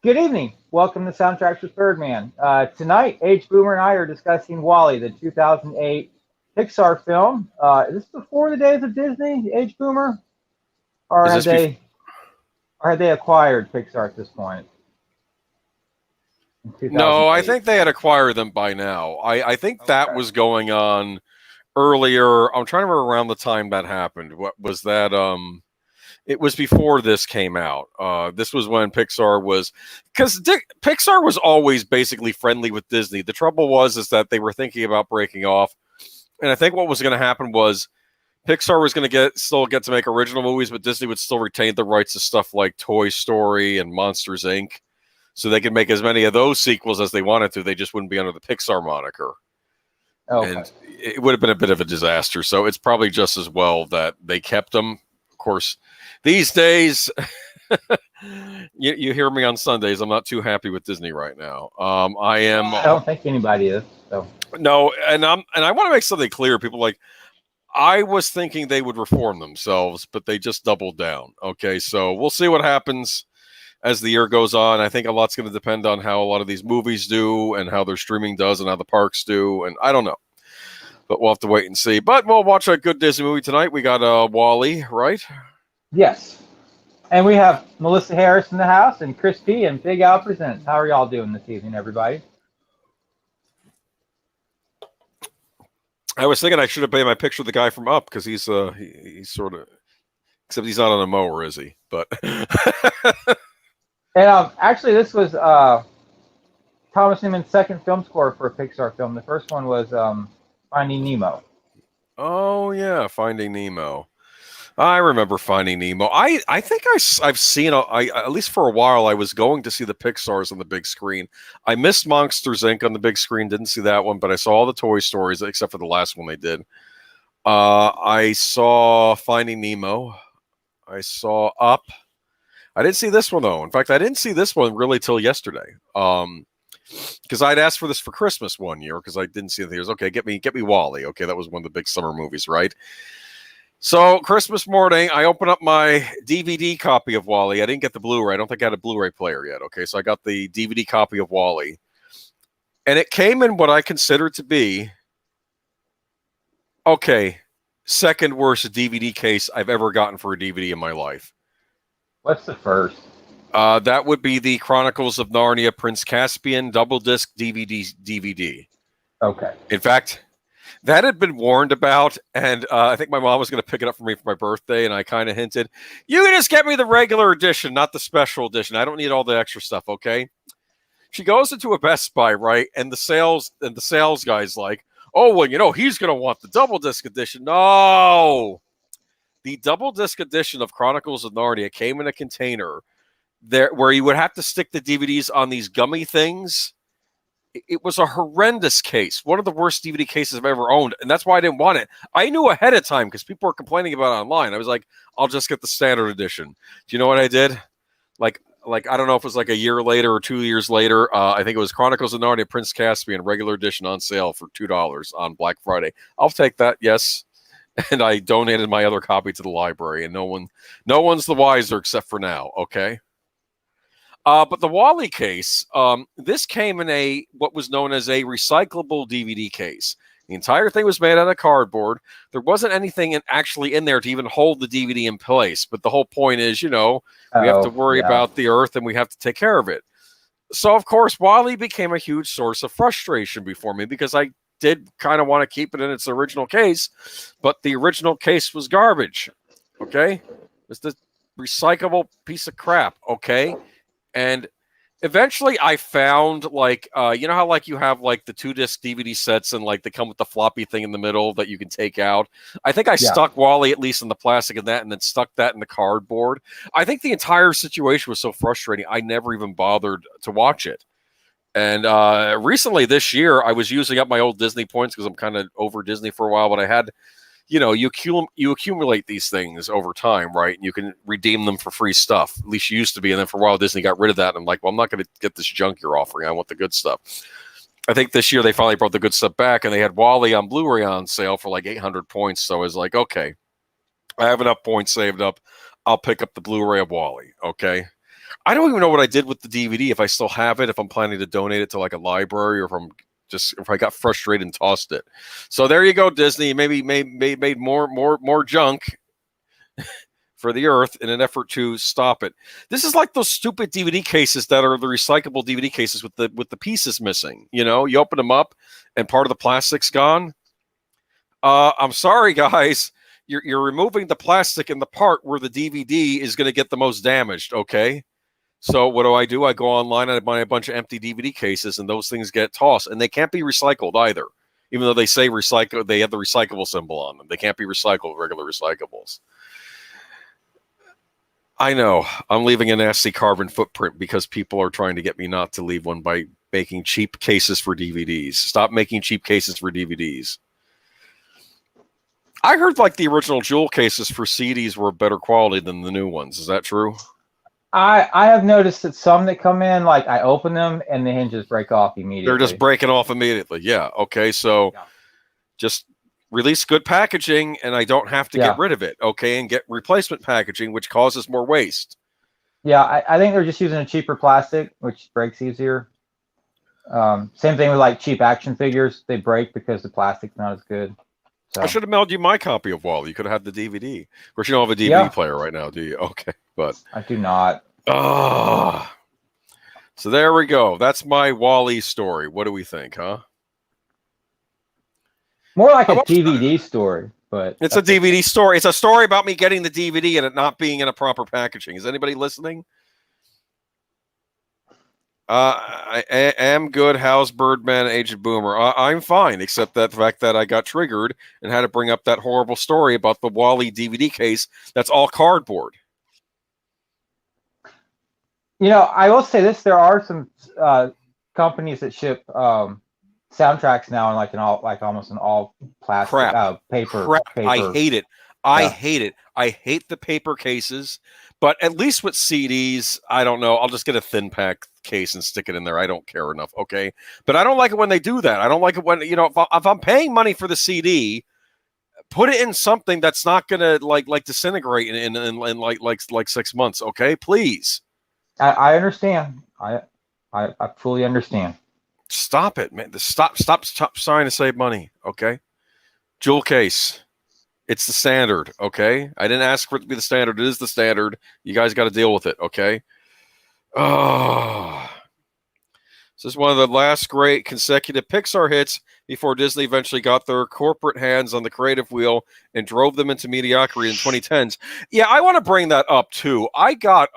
Good evening. Welcome to Soundtracks with Birdman. Tonight, H. Boomer and I are discussing Wall-E, the 2008 Pixar film. Is this before the days of Disney, H. Boomer? Or Is have this they acquired Pixar at this point? No, I think they had acquired them by now. I think that was going on earlier. I'm trying to remember around the time that happened. What was that? It was before this came out. This was when Pixar was, because Pixar was always basically friendly with Disney. The trouble is that they were thinking about breaking off, and I think what was going to happen was Pixar was going to still get to make original movies, but Disney would still retain the rights to stuff like Toy Story and Monsters Inc. So they could make as many of those sequels as they wanted to. They just wouldn't be under the Pixar moniker. Okay. And it would have been a bit of a disaster. So it's probably just as well that they kept them. Of course, these days, you hear me on Sundays. I'm not too happy with Disney right now. I am. I don't think anybody is. So. No, and I want to make something clear. People like, I was thinking they would reform themselves, but they just doubled down. Okay, so we'll see what happens as the year goes on. I think a lot's going to depend on how a lot of these movies do and how their streaming does and how the parks do. And I don't know. But we'll have to wait and see. But we'll watch a good Disney movie tonight. We got Wall-E, right? Yes. And we have Melissa Harris in the house and Chris P. and Big Al Presents. How are y'all doing this evening, everybody? I was thinking I should have paid my picture of the guy from Up because he's sort of, except he's not on a mower, is he? But... And actually, this was Thomas Newman's second film score for a Pixar film. The first one was Finding Nemo. Oh, yeah, Finding Nemo. I remember Finding Nemo. I think I've seen, at least for a while, I was going to see the Pixars on the big screen. I missed Monsters, Inc. on the big screen, didn't see that one, but I saw all the Toy Stories, except for the last one they did. I saw Finding Nemo. I saw Up. I didn't see this one, though. In fact, I didn't see this one really till yesterday. Because I'd asked for this for Christmas one year because I didn't see the theaters. Okay, get me Wall-E. Okay, that was one of the big summer movies, right? So Christmas morning, I open up my DVD copy of Wall-E. I didn't get the Blu-ray. I don't think I had a Blu-ray player yet. Okay, so I got the DVD copy of Wall-E. And it came in what I consider to be, second worst DVD case I've ever gotten for a DVD in my life. What's the first? That would be the Chronicles of Narnia Prince Caspian double disc DVD. Okay. In fact, that had been warned about, and I think my mom was going to pick it up for me for my birthday, and I kind of hinted, you can just get me the regular edition, not the special edition. I don't need all the extra stuff, okay? She goes into a Best Buy, right, and the sales guy's like, oh, well, he's going to want the double disc edition. No! The double disc edition of Chronicles of Narnia came in a container there where you would have to stick the DVDs on these gummy things. It was a horrendous case, one of the worst DVD cases I've ever owned, and that's why I didn't want it. I knew ahead of time because people were complaining about it online. I was like, I'll just get the standard edition. Do you know what I did? Like I don't know if it was like a year later or 2 years later. I think it was Chronicles of Narnia Prince Caspian regular edition on sale for $2 on Black Friday. I'll take that, yes. And I donated my other copy to the library, and no one's the wiser except for now, okay? But the Wall-E case, this came in what was known as a recyclable DVD case. The entire thing was made out of cardboard. There wasn't anything actually in there to even hold the DVD in place. But the whole point is, we have to worry about the earth and we have to take care of it. So, of course, Wall-E became a huge source of frustration before me because I did kind of want to keep it in its original case, but the original case was garbage. Okay? It's the recyclable piece of crap. Okay? And eventually I found how you have like the 2-disc DVD sets and like they come with the floppy thing in the middle that you can take out. I think I stuck Wall-E at least in the plastic of that and then stuck that in the cardboard. I think the entire situation was so frustrating I never even bothered to watch it. And recently this year, I was using up my old Disney points because I'm kind of over Disney for a while. But I had, you accumulate these things over time, right? And you can redeem them for free stuff. At least you used to be. And then for a while, Disney got rid of that. And I'm like, well, I'm not going to get this junk you're offering. I want the good stuff. I think this year they finally brought the good stuff back. And they had Wall-E on Blu-ray on sale for like 800 points. So I was like, okay, I have enough points saved up. I'll pick up the Blu-ray of Wall-E, okay? I don't even know what I did with the DVD, if I still have it, if I'm planning to donate it to like a library, or if I got frustrated and tossed it. So there you go, Disney. Maybe made more junk for the earth in an effort to stop it. This is like those stupid DVD cases that are the recyclable DVD cases with the pieces missing. You open them up and part of the plastic's gone. I'm sorry, guys. You're removing the plastic in the part where the DVD is going to get the most damaged. Okay. So what do? I go online and I buy a bunch of empty DVD cases, and those things get tossed, and they can't be recycled either. Even though they say recycle, they have the recyclable symbol on them. They can't be recycled, regular recyclables. I know I'm leaving a nasty carbon footprint because people are trying to get me not to leave one by making cheap cases for DVDs. Stop making cheap cases for DVDs. I heard like the original jewel cases for CDs were better quality than the new ones. Is that true? I have noticed that some that come in, like I open them and the hinges break off immediately. They're just breaking off immediately. Yeah. Okay. So just release good packaging, and I don't have to get rid of it. Okay. And get replacement packaging, which causes more waste. Yeah. I think they're just using a cheaper plastic, which breaks easier. Same thing with like cheap action figures. They break because the plastic's not as good. So. I should have mailed you my copy of Wall-E. You could have had the DVD. Of course, you don't have a DVD player right now, do you? Okay. But I do not. So there we go. That's my Wall-E story. What do we think, huh? More like a DVD story, but it's a DVD story. It's a story about me getting the DVD and it not being in a proper packaging. Is anybody listening? I am good. How's Birdman, Agent Boomer? I'm fine, except that the fact that I got triggered and had to bring up that horrible story about the Wall-E DVD case that's all cardboard. I will say this: there are some companies that ship soundtracks now in almost an all plastic paper. I hate it. I hate it. I hate the paper cases. But at least with CDs, I don't know. I'll just get a thin pack case and stick it in there. I don't care enough. Okay. But I don't like it when they do that. I don't like it when, if I'm paying money for the CD, put it in something that's not going to like disintegrate in like 6 months. Okay. Please. I understand. I fully understand. Stop it, man. Stop trying to save money. Okay. Jewel case. It's the standard, okay? I didn't ask for it to be the standard. It is the standard. You guys got to deal with it, okay? Oh. This is one of the last great consecutive Pixar hits before Disney eventually got their corporate hands on the creative wheel and drove them into mediocrity in 2010s. Yeah, I want to bring that up, too. I got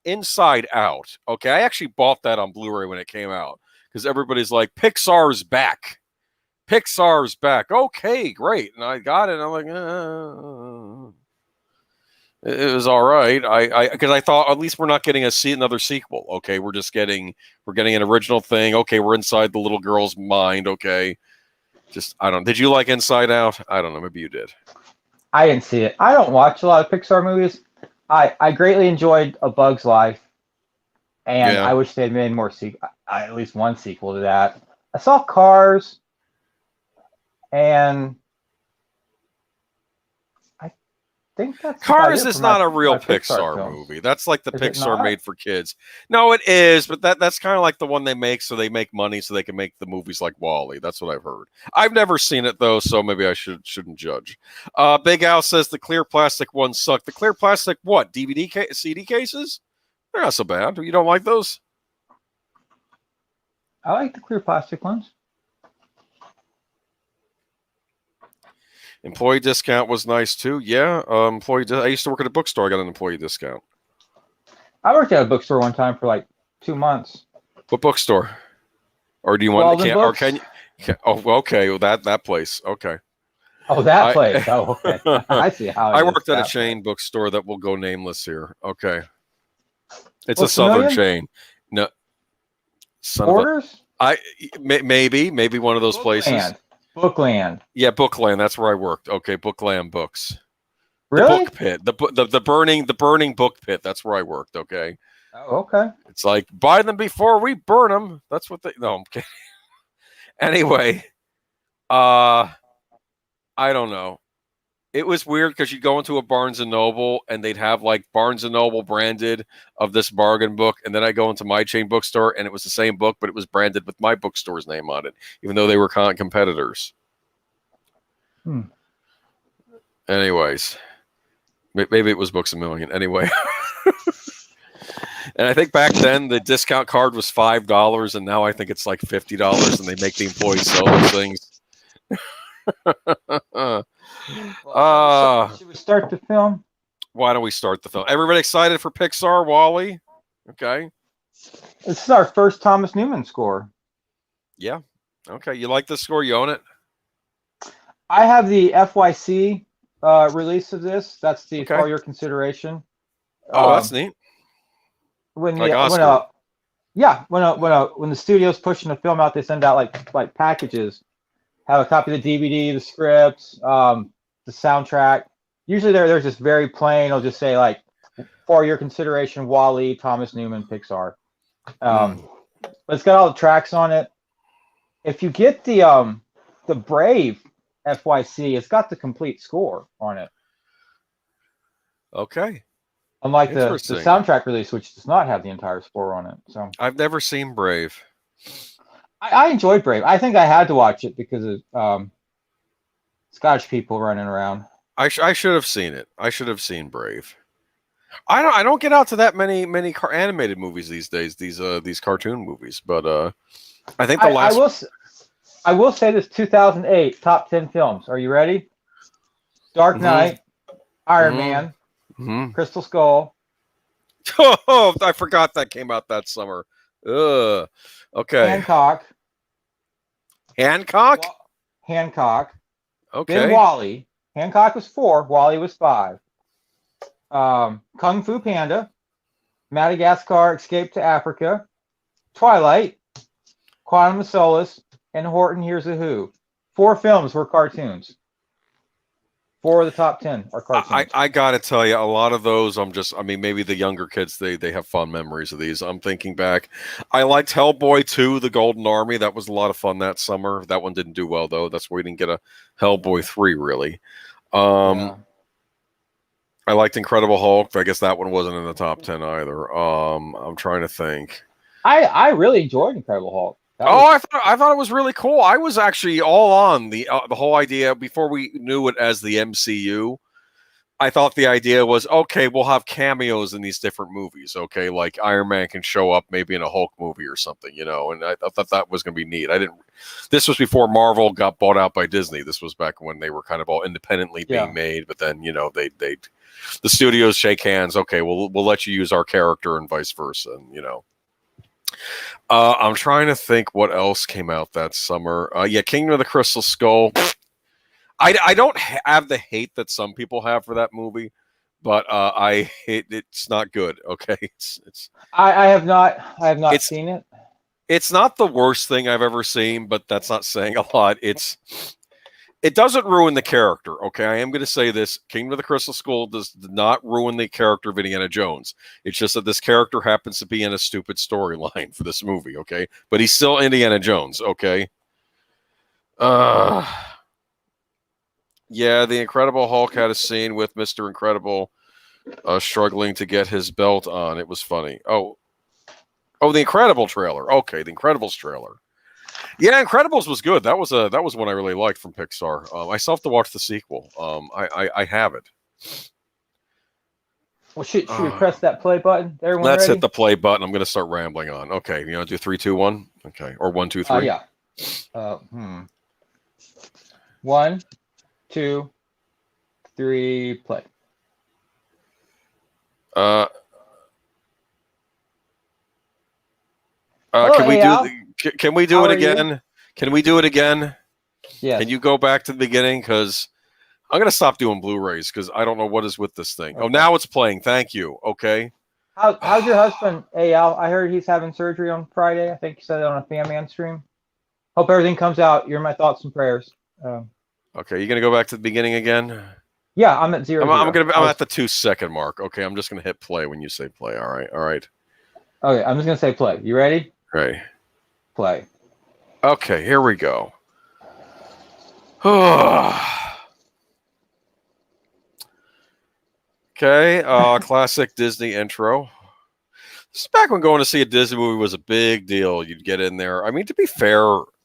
Inside Out, okay? I actually bought that on Blu-ray when it came out because everybody's like, Pixar's back. Pixar's back. Okay, great. And I got it. And I'm like, it was all right. Because I thought at least we're not getting another sequel. Okay, we're getting an original thing. Okay, we're inside the little girl's mind. Okay, I don't. Did you like Inside Out? I don't know. Maybe you did. I didn't see it. I don't watch a lot of Pixar movies. I greatly enjoyed A Bug's Life, and I wish they had made more at least one sequel to that. I saw Cars. And I think that's Cars is not a real Pixar movie. That's like the Pixar made for kids. No, it is, but that's kind of like the one they make so they make money so they can make the movies like Wall-E. That's what I've heard. I've never seen it though, so maybe I shouldn't judge. Big Al says the clear plastic ones suck. The clear plastic what? CD cases? They're not so bad. You don't like those? I like the clear plastic ones. Employee discount was nice too. Yeah, I used to work at a bookstore. I got an employee discount. I worked at a bookstore one time for like 2 months. What bookstore? Or do you want? Can you? Oh, okay. Well, that place. Okay. Oh, that place. Oh, okay. I see how. I worked at a chain bookstore that will go nameless here. Okay. It's a southern chain. No. Borders? Maybe one of those places. Bookland. Yeah, Bookland. That's where I worked. Okay, Bookland Books. Really? The book pit. The burning book pit. That's where I worked. Okay. Oh, okay. It's like buy them before we burn them. That's what they. No, I'm kidding. Anyway, I don't know. It was weird because you'd go into a Barnes and Noble and they'd have like Barnes and Noble branded of this bargain book, and then I go into my chain bookstore and it was the same book, but it was branded with my bookstore's name on it, even though they were competitors. Anyways, maybe it was Books a Million. Anyway. And I think back then the discount card was $5, and now I think it's like $50, and they make the employees sell those things. Should we start the film? Why don't we start the film? Everybody excited for Pixar, Wall-E? Okay. This is our first Thomas Newman score. Yeah. Okay. You like this score? You own it? I have the FYC release of this. That's the For Your Consideration. Oh, that's neat. When the studio's pushing a film out, they send out like packages. Have a copy of the DVD, the script, the soundtrack. Usually they're just very plain. It'll just say like, For Your Consideration, Wall-E, Thomas Newman, Pixar. But it's got all the tracks on it. If you get the Brave FYC, it's got the complete score on it. Okay. Unlike the soundtrack release, which does not have the entire score on it. So I've never seen Brave. I enjoyed Brave. I think I had to watch it because of Scottish people running around. I should have seen it. I should have seen Brave. I don't get out to that many animated movies these days. These cartoon movies, but I think the last. I will say this: 2008 top 10 films. Are you ready? Dark Knight, Iron Man, Crystal Skull. Oh, I forgot that came out that summer. Ugh. Okay. Hancock. Okay. Then Wall-E. Hancock was 4. Wall-E was 5. Kung Fu Panda, Madagascar, Escape to Africa, Twilight, Quantum of Solace, and Horton Hears a Who. 4 films were cartoons. 4 of the top 10 are cartoons. I gotta tell you, a lot of those, maybe the younger kids, they have fond memories of these. I'm thinking back. I liked Hellboy 2, The Golden Army. That was a lot of fun that summer. That one didn't do well, though. That's why we didn't get a Hellboy 3, really. I liked Incredible Hulk, but I guess that one wasn't in the top 10 either. I'm trying to think. I really enjoyed Incredible Hulk. I thought it was really cool. I was actually all on the whole idea before we knew it as the MCU. I thought the idea was, okay, we'll have cameos in these different movies. Okay, like Iron Man can show up maybe in a Hulk movie or something, and I thought that was going to be neat. This was before Marvel got bought out by Disney. This was back when they were kind of all independently being made, but then the studios shake hands. Okay, we'll let you use our character and vice versa, and I'm trying to think what else came out that summer. Kingdom of the Crystal Skull. I don't have the hate that some people have for that movie, but I hate it's not good. Okay, I have not seen it. It's not the worst thing I've ever seen, but that's not saying a lot. It doesn't ruin the character, okay? I am going to say this. Kingdom of the Crystal Skull does not ruin the character of Indiana Jones. It's just that this character happens to be in a stupid storyline for this movie, okay? But he's still Indiana Jones, okay? The Incredible Hulk had a scene with Mr. Incredible struggling to get his belt on. It was funny. Oh, the Incredible trailer. Okay, the Incredibles trailer. Yeah, Incredibles was good. That was one I really liked from Pixar. I still have to watch the sequel. I have it. Well, should we press that play button? Everyone let's ready? hit the play button. I'm going to start rambling on. Okay, you want to do 3, 2, 1? Okay, or 1, 2, 3? 1, 2, 3, play. Can we do it again? You? Can we do it again? Yeah. Can you go back to the beginning? Because I'm going to stop doing Blu-rays because I don't know what is with this thing. Okay. Oh, now it's playing. Thank you. Okay. How's your husband, Al? I heard he's having surgery on Friday. I think you said it on a Fan Man stream. Hope everything comes out. You're my thoughts and prayers. Okay, you going to go back to the beginning again? Yeah, I'm at 0. I'm at the 2-second mark. Okay, I'm just going to hit play when you say play. All right. Okay, I'm just going to say play. You ready? Right. Play. Okay, here we go. Okay, classic Disney intro. This is back when going to see a Disney movie was a big deal. You'd get in there. I mean, to be fair,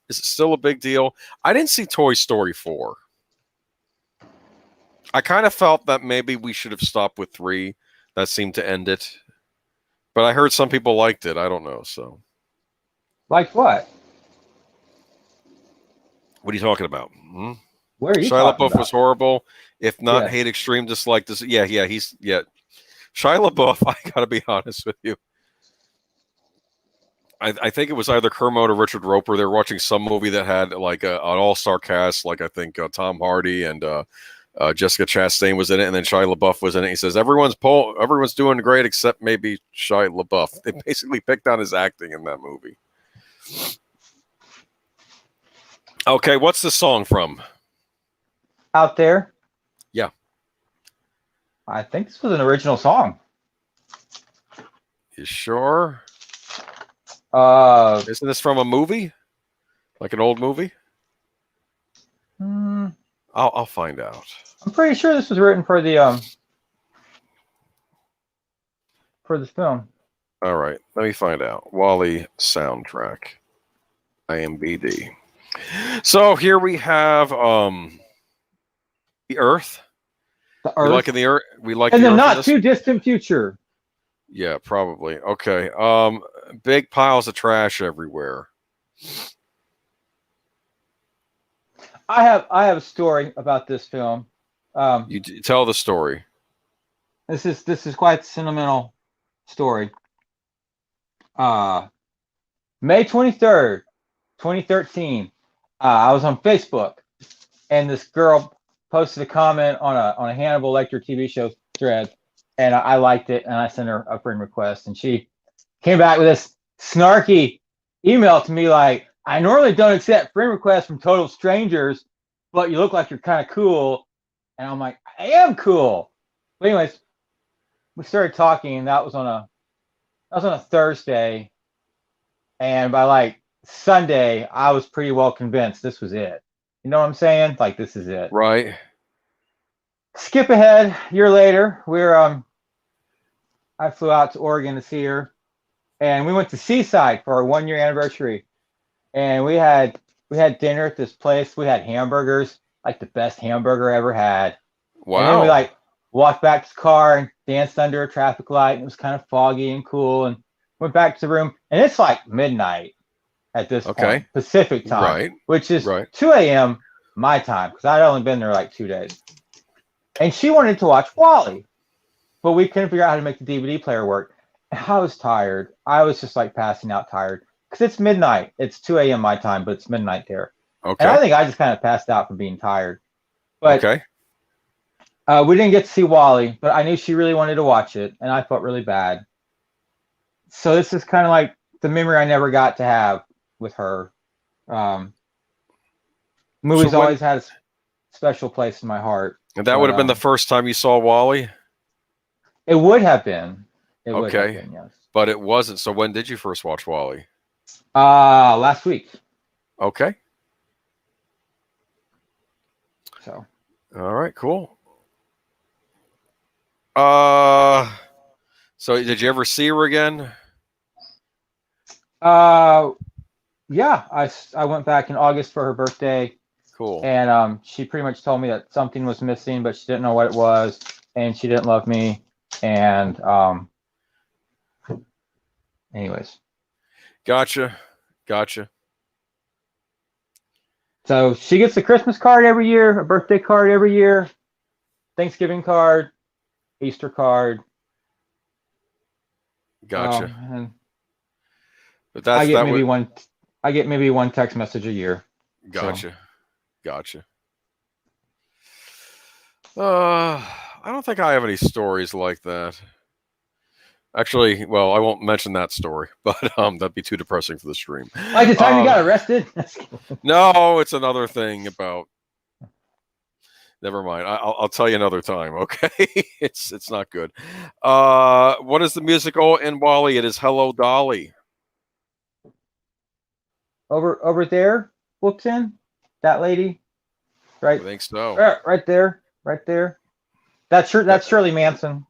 is it still a big deal? I didn't see Toy Story 4. I kind of felt that maybe we should have stopped with 3. That seemed to end it. But I heard some people liked it. I don't know. So, Like what? what are you talking about? What are you Shia talking LaBeouf about? was horrible. If not Yes. hate extreme dislike this. Yeah. Shia LaBeouf, I gotta be honest with you. I think it was either Kermode or Richard Roper. They were watching some movie that had like an all-star cast, like I think Tom Hardy and Jessica Chastain was in it, and then Shia LaBeouf was in it. He says everyone's doing great except maybe Shia LaBeouf. They basically picked on his acting in that movie. Okay, what's the song from? Out There? Yeah. I think this was an original song. You sure? Uh, Isn't this from a movie? Like an old movie? I'll find out. I'm pretty sure this was written for the for this film. All right, let me find out. Wall-E soundtrack, IMDb. So here we have the Earth. The Earth. We like in the Earth. We like in the the Earth not too distant future. Yeah, probably. Okay. Big piles of trash everywhere. I have a story about this film. You tell the story. This is quite a sentimental story. May 23rd, 2013. I was on Facebook, and this girl posted a comment on a Hannibal Lecter TV show thread, and I liked it, and I sent her a friend request, and she came back with this snarky email to me like, I normally don't accept friend requests from total strangers, but you look like you're kind of cool. And I'm like, I am cool. But anyways, we started talking, and that was on a Thursday. And by like Sunday, I was pretty well convinced this was it. You know what I'm saying? Like, this is it. Right. Skip ahead, a year later, I flew out to Oregon to see her, and we went to Seaside for our 1-year anniversary. And we had dinner at this place. We had hamburgers, like the best hamburger I ever had. Wow. And then we like walked back to the car and danced under a traffic light. And it was kind of foggy and cool. And went back to the room. And it's like midnight at this point, Pacific time, right. Which is 2 a.m. my time, because I'd only been there like 2 days. And she wanted to watch Wall-E, but we couldn't figure out how to make the DVD player work. And I was tired. I was just like passing out tired. Because it's midnight. It's 2 a.m. my time, but it's midnight there. Okay. And I think I just kind of passed out from being tired. But okay. We didn't get to see Wall-E, but I knew she really wanted to watch it, and I felt really bad. So this is kind of like the memory I never got to have with her. Movies always had a special place in my heart. And that would have been the first time you saw Wall-E? It would have been. It would have Okay. been, yes. But it wasn't. So when did you first watch Wall-E? Last week. Okay. So. All right, cool. So did you ever see her again? Yeah, I went back in August for her birthday. Cool. And she pretty much told me that something was missing, but she didn't know what it was, and she didn't love me. And anyways. Gotcha. So she gets a Christmas card every year, a birthday card every year, Thanksgiving card, Easter card. Gotcha. And but I get maybe one text message a year. Gotcha. I don't think I have any stories like that. Actually, well, I won't mention that story, but that'd be too depressing for the stream. Like the time you got arrested? No, it's another thing about. Never mind. I'll tell you another time. Okay, it's not good. What is the musical in Wall-E? It is Hello, Dolly. Over there, Wilton, that lady, right? I think so. Right there. That's Shirley Manson,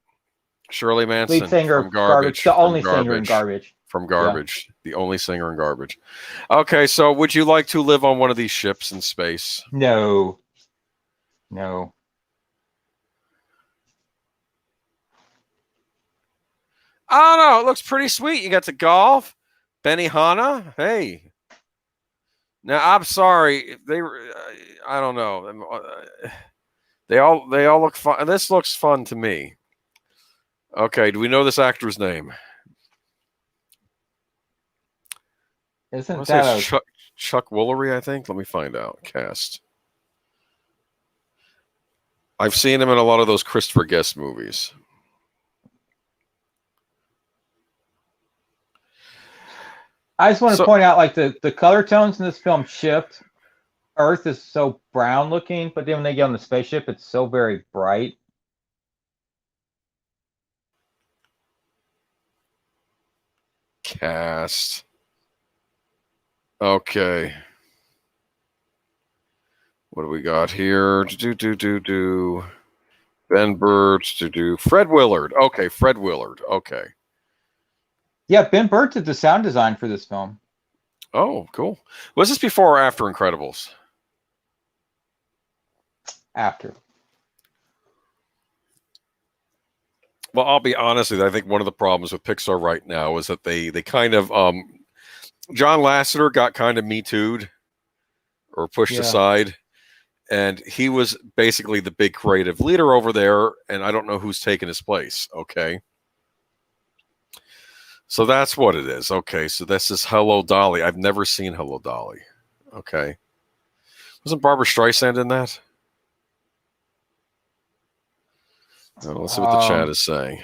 Shirley Manson lead singer from of Garbage, the only from singer in Garbage, Garbage. from Garbage, the only singer in Garbage. Okay, so would you like to live on one of these ships in space? No. I don't know. It looks pretty sweet. You got the golf, Benihana. Hey, now I'm sorry. I don't know. They all look fun. This looks fun to me. Okay, do we know this actor's name? Isn't Say that it's Chuck Woolery, I think. Let me find out. Cast. I've seen him in a lot of those Christopher Guest movies. I just want to point out, like, the color tones in this film shift. Earth is so brown looking, but then when they get on the spaceship, it's so very bright. Cast. Okay. What do we got here? Ben Burt. Fred Willard. Okay, Fred Willard. Okay. Yeah, Ben Burt did the sound design for this film. Oh, cool. Was this before or after Incredibles? After. Well, I'll be honest with you. I think one of the problems with Pixar right now is that they kind of John Lasseter got kind of Me Too'd or pushed aside, and he was basically the big creative leader over there, and I don't know who's taken his place. Okay. So that's what it is. Okay, so this is Hello Dolly. I've never seen Hello Dolly. Okay. Wasn't Barbara Streisand in that? Let's see what the chat is saying.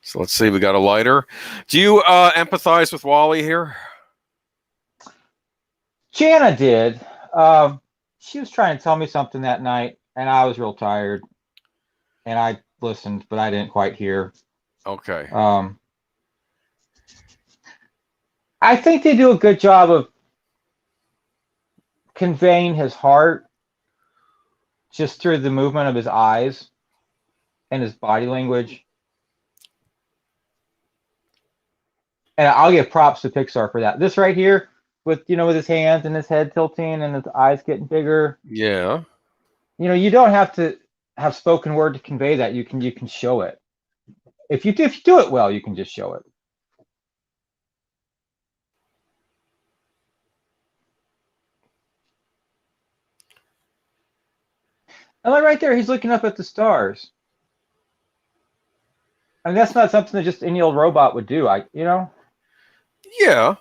So let's see. We got a lighter. Do you empathize with Wally here? Jana did. She was trying to tell me something that night, and I was real tired. And I listened, but I didn't quite hear. Okay. I think they do a good job of conveying his heart just through the movement of his eyes and his body language. And I'll give props to Pixar for that. This right here, with his hands and his head tilting and his eyes getting bigger. Yeah. You don't have to have spoken word to convey that. You can show it. If you do it well, you can just show it. And like right there, he's looking up at the stars. I mean, that's not something that just any old robot would do. Yeah.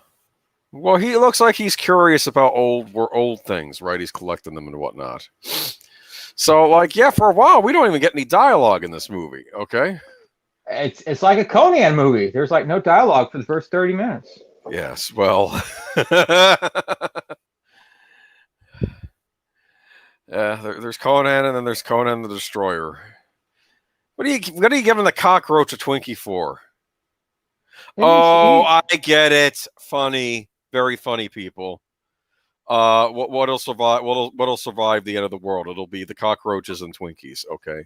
Well, he looks like he's curious about old things, right? He's collecting them and whatnot. So, for a while, we don't even get any dialogue in this movie. Okay. It's like a Conan movie. There's no dialogue for the first 30 minutes. Yes. Well. There's Conan, and then there's Conan the Destroyer. What are you giving the cockroach a Twinkie for? I get it. Funny, very funny, people. What'll survive? What'll survive the end of the world? It'll be the cockroaches and Twinkies. Okay.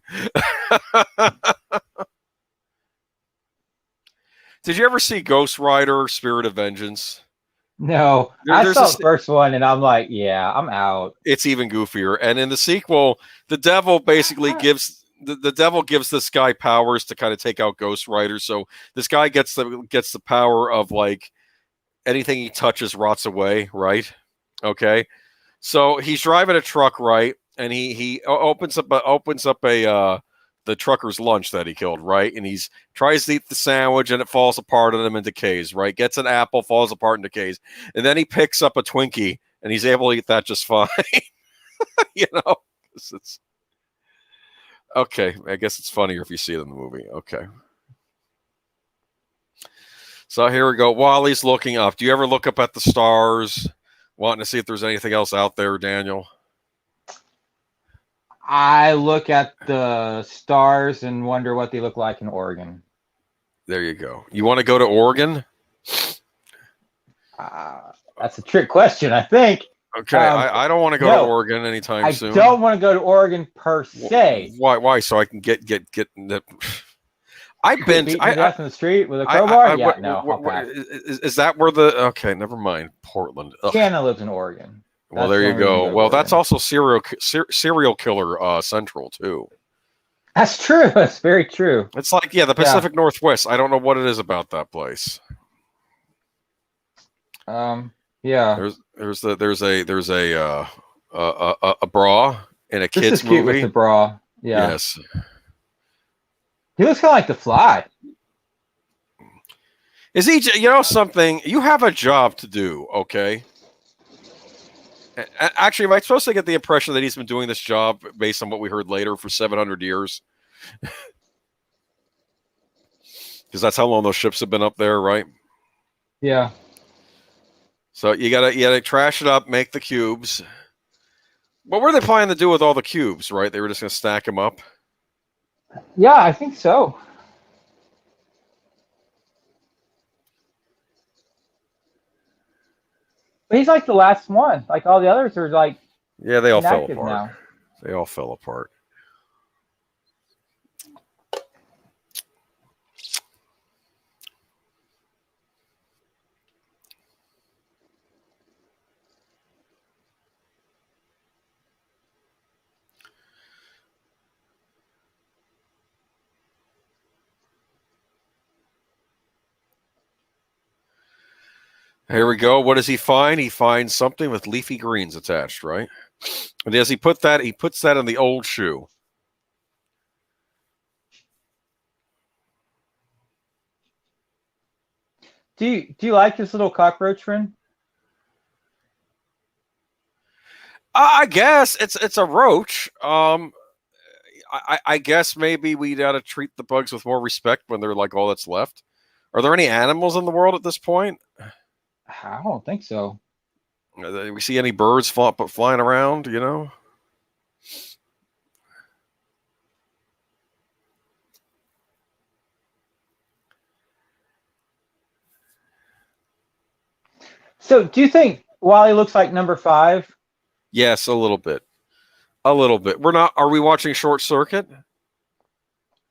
Did you ever see Ghost Rider: Spirit of Vengeance? No, I saw the first one, and I'm like, yeah, I'm out. It's even goofier. And in the sequel, the devil basically gives the devil gives this guy powers to kind of take out Ghost Rider. So this guy gets the power of anything he touches rots away, right? Okay. So he's driving a truck, right? And he opens up the trucker's lunch that he killed, right? And he's tries to eat the sandwich and it falls apart on him and decays, right? Gets an apple, falls apart and decays. And then he picks up a Twinkie and he's able to eat that just fine. It's okay. I guess it's funnier if you see it in the movie. Okay. So here we go. Wally's looking up. Do you ever look up at the stars, wanting to see if there's anything else out there, Daniel? I look at the stars and wonder what they look like in Oregon. There you go. You want to go to Oregon? That's a trick question, I think. Okay, I don't want to go to Oregon anytime soon. I don't want to go to Oregon per se. Why? So I can get the. I've been beaten to death in the street with a crowbar. Is that where the? Okay, never mind. Portland. Shanna lives in Oregon. Well, there you go. Well, that's also serial killer central too. That's true. That's very true. It's like the Pacific Northwest. I don't know what it is about that place. Yeah. There's a bra in a this kid's is cute movie with the bra. Yeah. Yes. He looks kind of like The Fly. Is he? Something? You have a job to do. Okay. Actually, am I supposed to get the impression that he's been doing this job based on what we heard later for 700 years? Because that's how long those ships have been up there, right? Yeah. So you gotta trash it up, make the cubes. What were they planning to do with all the cubes? Right? They were just gonna stack them up. Yeah, I think so. But he's like the last one. Like all the others are like. Yeah, they all fell apart. Now. They all fell apart. Here we go. What does he find? He finds something with leafy greens attached, right? And as he puts that in the old shoe. Do you like this little cockroach friend? I guess it's a roach. I guess maybe we got to treat the bugs with more respect when they're like all that's left. Are there any animals in the world at this point? I don't think so. Do we see any birds flying around? So, do you think Wally looks like number 5? Yes, a little bit. A little bit. Are we watching Short Circuit?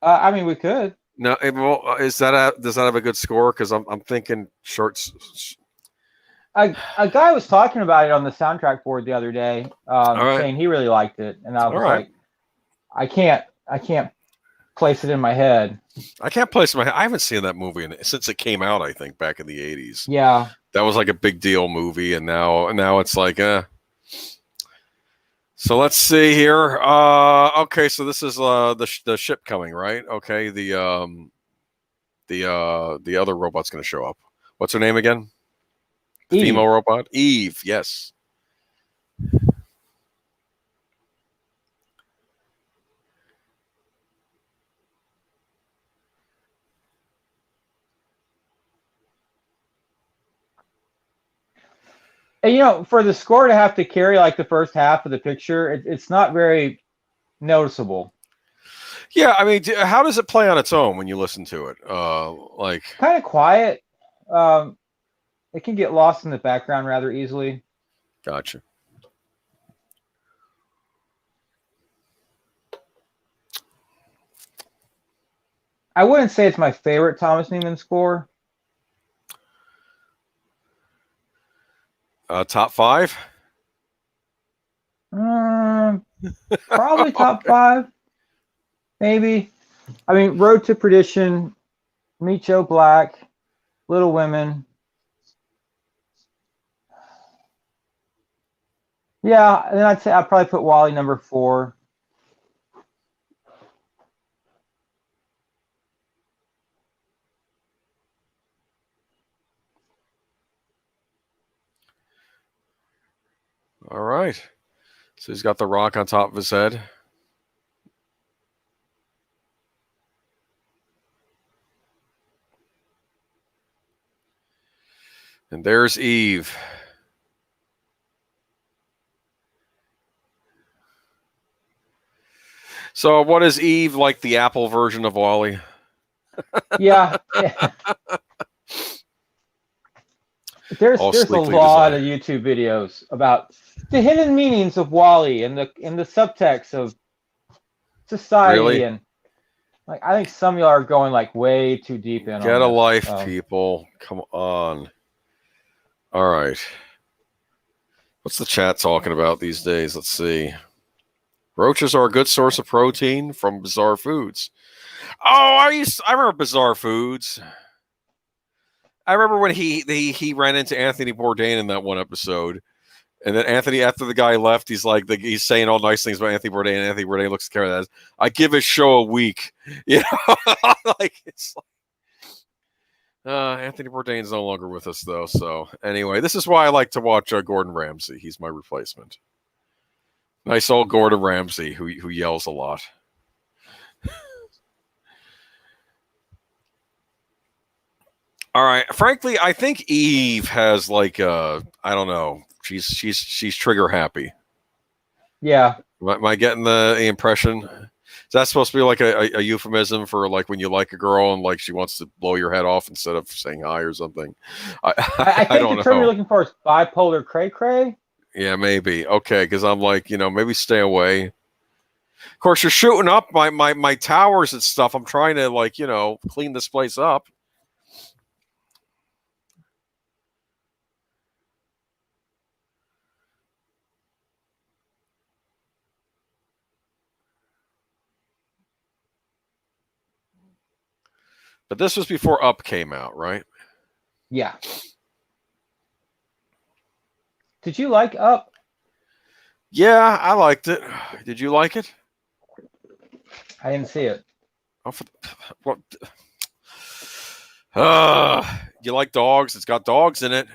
I mean, we could. No. Well, does that have a good score? Because I'm thinking shorts. A guy was talking about it on the soundtrack board the other day, saying he really liked it, and I was like, I can't place it in my head. I can't place it in my head. I haven't seen that movie since it came out. I think back in the 80s. Yeah, that was like a big deal movie, and now it's like, So let's see here. Okay, so this is the ship coming, right? Okay, the other robot's going to show up. What's her name again? Eve. Female robot? Eve, yes. And for the score to have to carry like the first half of the picture, it's not very noticeable. Yeah, I mean, how does it play on its own when you listen to it? Like kind of quiet. It can get lost in the background rather easily. Gotcha. I wouldn't say it's my favorite Thomas Newman score. Top 5? Probably top 5. Maybe. I mean, Road to Perdition, Meet Joe Black, Little Women. Yeah, and then I'd say I'd probably put Wally number 4. All right. So he's got the rock on top of his head. And there's Eve. So what is Eve like, the Apple version of Wally? Yeah. There's All a sleekly lot of designed. YouTube videos about the hidden meanings of Wall-E and the subtext of society, Really? and like I think some of y'all are going like way too deep in on Get a this. life, people. Come on. All right. What's the chat talking about these days? Let's see. Roaches are a good source of protein from Bizarre Foods. Oh, I remember Bizarre Foods. I remember when he ran into Anthony Bourdain in that one episode. And then Anthony, after the guy left, he's like, he's saying all nice things about Anthony Bourdain, and Anthony Bourdain looks at Karen and says, I give his show a week. You know, like it's like, Anthony Bourdain's no longer with us, though. So anyway, this is why I like to watch Gordon Ramsay. He's my replacement. Nice old Gordon Ramsay who yells a lot. All right. Frankly, I think Eve has like I don't know. She's trigger happy. Yeah. Am I getting the impression? Is that supposed to be like a euphemism for like when you like a girl and like she wants to blow your head off instead of saying hi or something? I I think don't the term you're know. looking for is bipolar cray cray. Yeah, maybe. Okay, because I'm like, maybe stay away. Of course, you're shooting up my towers and stuff. I'm trying to like, clean this place up. But this was before Up came out, right? Yeah. Did you like Up? Yeah, I liked it. Did you like it? I didn't see it. Oh, what? You like dogs? It's got dogs in it.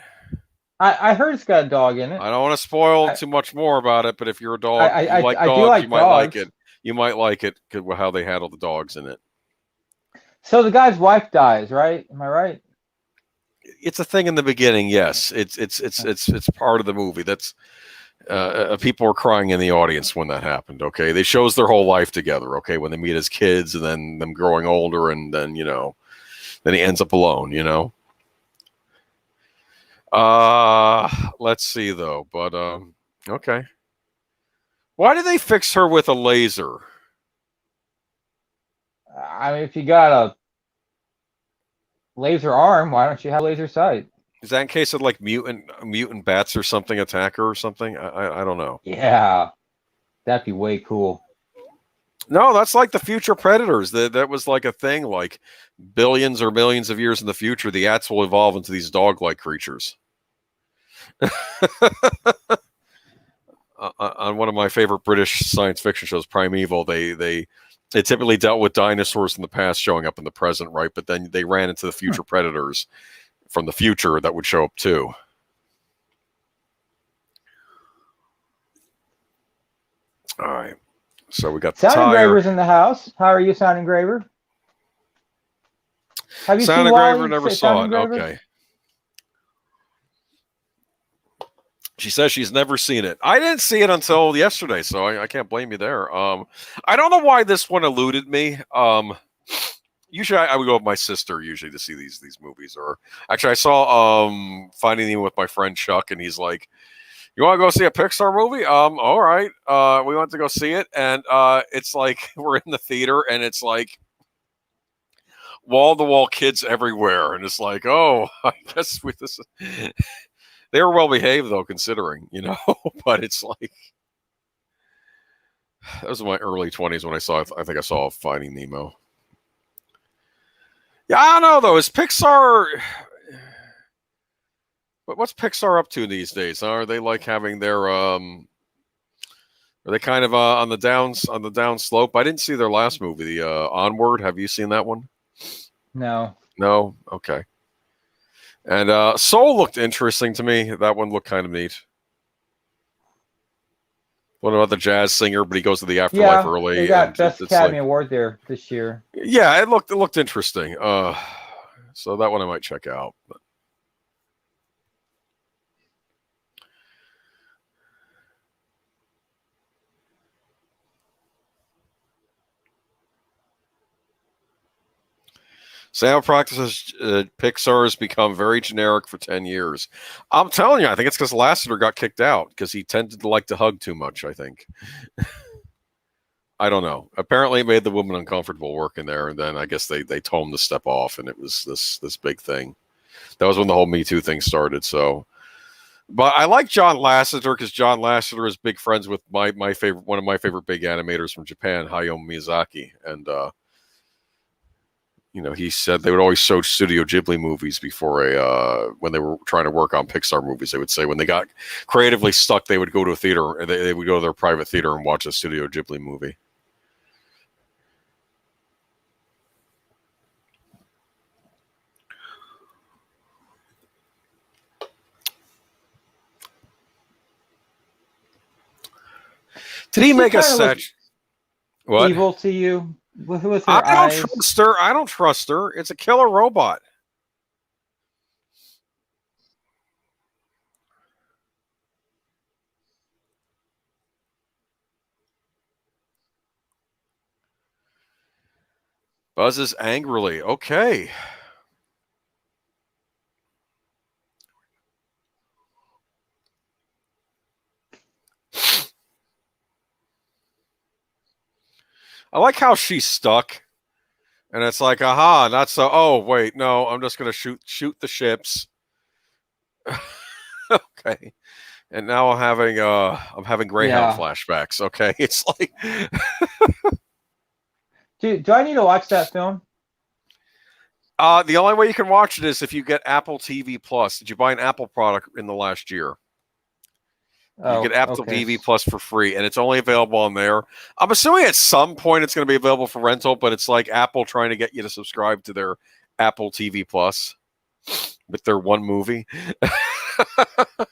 I heard it's got a dog in it. I don't want to spoil too much more about it, but if you're a dog, you like I do dogs, you like might like dogs. it. You might like it because how they handle the dogs in it. So the guy's wife dies, right? Am I right? It's a thing in the beginning. Yes, it's part of the movie. That's people are crying in the audience when that happened. Okay, they shows their whole life together. Okay, when they meet as kids and then them growing older, and then then he ends up alone. Let's see though, but okay. Why did they fix her with a laser? I mean, if you got a laser arm, why don't you have laser sight? Is that in case of like mutant bats or something attack her or something? I don't know. Yeah, that'd be way cool. No, that's like the future predators. That was like a thing. Like billions or millions of years in the future, the ats will evolve into these dog-like creatures. On one of my favorite British science fiction shows, Primeval, they typically dealt with dinosaurs in the past showing up in the present, right? But then they ran into the future predators from the future that would show up too. All right. So we got the Sound tire. Engraver's in the house. How are you, Sound Engraver? Have you Sound seen Engraver Wall-E? never Sound saw it. Engraver? Okay. She says she's never seen it. I didn't see it until yesterday, so I can't blame you there. I don't know why this one eluded me. Usually I would go with my sister usually to see these movies. Or actually, I saw Finding Nemo with my friend Chuck, and he's like, "You want to go see a Pixar movie?" All right. We went to go see it, and it's like we're in the theater, and it's like wall to wall kids everywhere, and it's like, oh, I guess with this. They were well behaved though, considering, but it's like that was in my early 20s when I think I saw Finding Nemo. Yeah, I don't know though. Is Pixar? What's Pixar up to these days? Are they like having their Are they kind of on the down slope? I didn't see their last movie, the Onward. Have you seen that one? No. No. Okay. And Soul looked interesting to me. That one looked kind of neat. What about the jazz singer? But he goes to the afterlife early. They got And Best it's Academy like, Award there this year. yeah, it looked interesting. So that one I might check out. But. Sam practices Pixar has become very generic for 10 years. I'm telling you, I think it's because Lasseter got kicked out because he tended to like to hug too much, I think. I don't know. Apparently it made the woman uncomfortable working there, and then I guess they told him to step off, and it was this big thing. That was when the whole Me Too thing started, so. But I like John Lasseter because John Lasseter is big friends with my favorite, one of my favorite big animators from Japan, Hayao Miyazaki, and he said they would always show Studio Ghibli movies before when they were trying to work on Pixar movies. They would say when they got creatively stuck, they would go to a theater, and they would go to their private theater and watch a Studio Ghibli movie. Did he make a such? What? Evil to you? With her I eyes? don't trust her. I don't trust her. It's a killer robot. Buzzes angrily. Okay. I like how she's stuck. And it's like, aha, not so. Oh, wait, no, I'm just gonna shoot the ships. Okay. And now I'm having Greyhound flashbacks. Okay. It's like Do I need to watch that film? The only way you can watch it is if you get Apple TV Plus. Did you buy an Apple product in the last year? You get Apple TV Plus for free, and it's only available on there. I'm assuming at some point it's going to be available for rental, but it's like Apple trying to get you to subscribe to their Apple TV Plus with their one movie.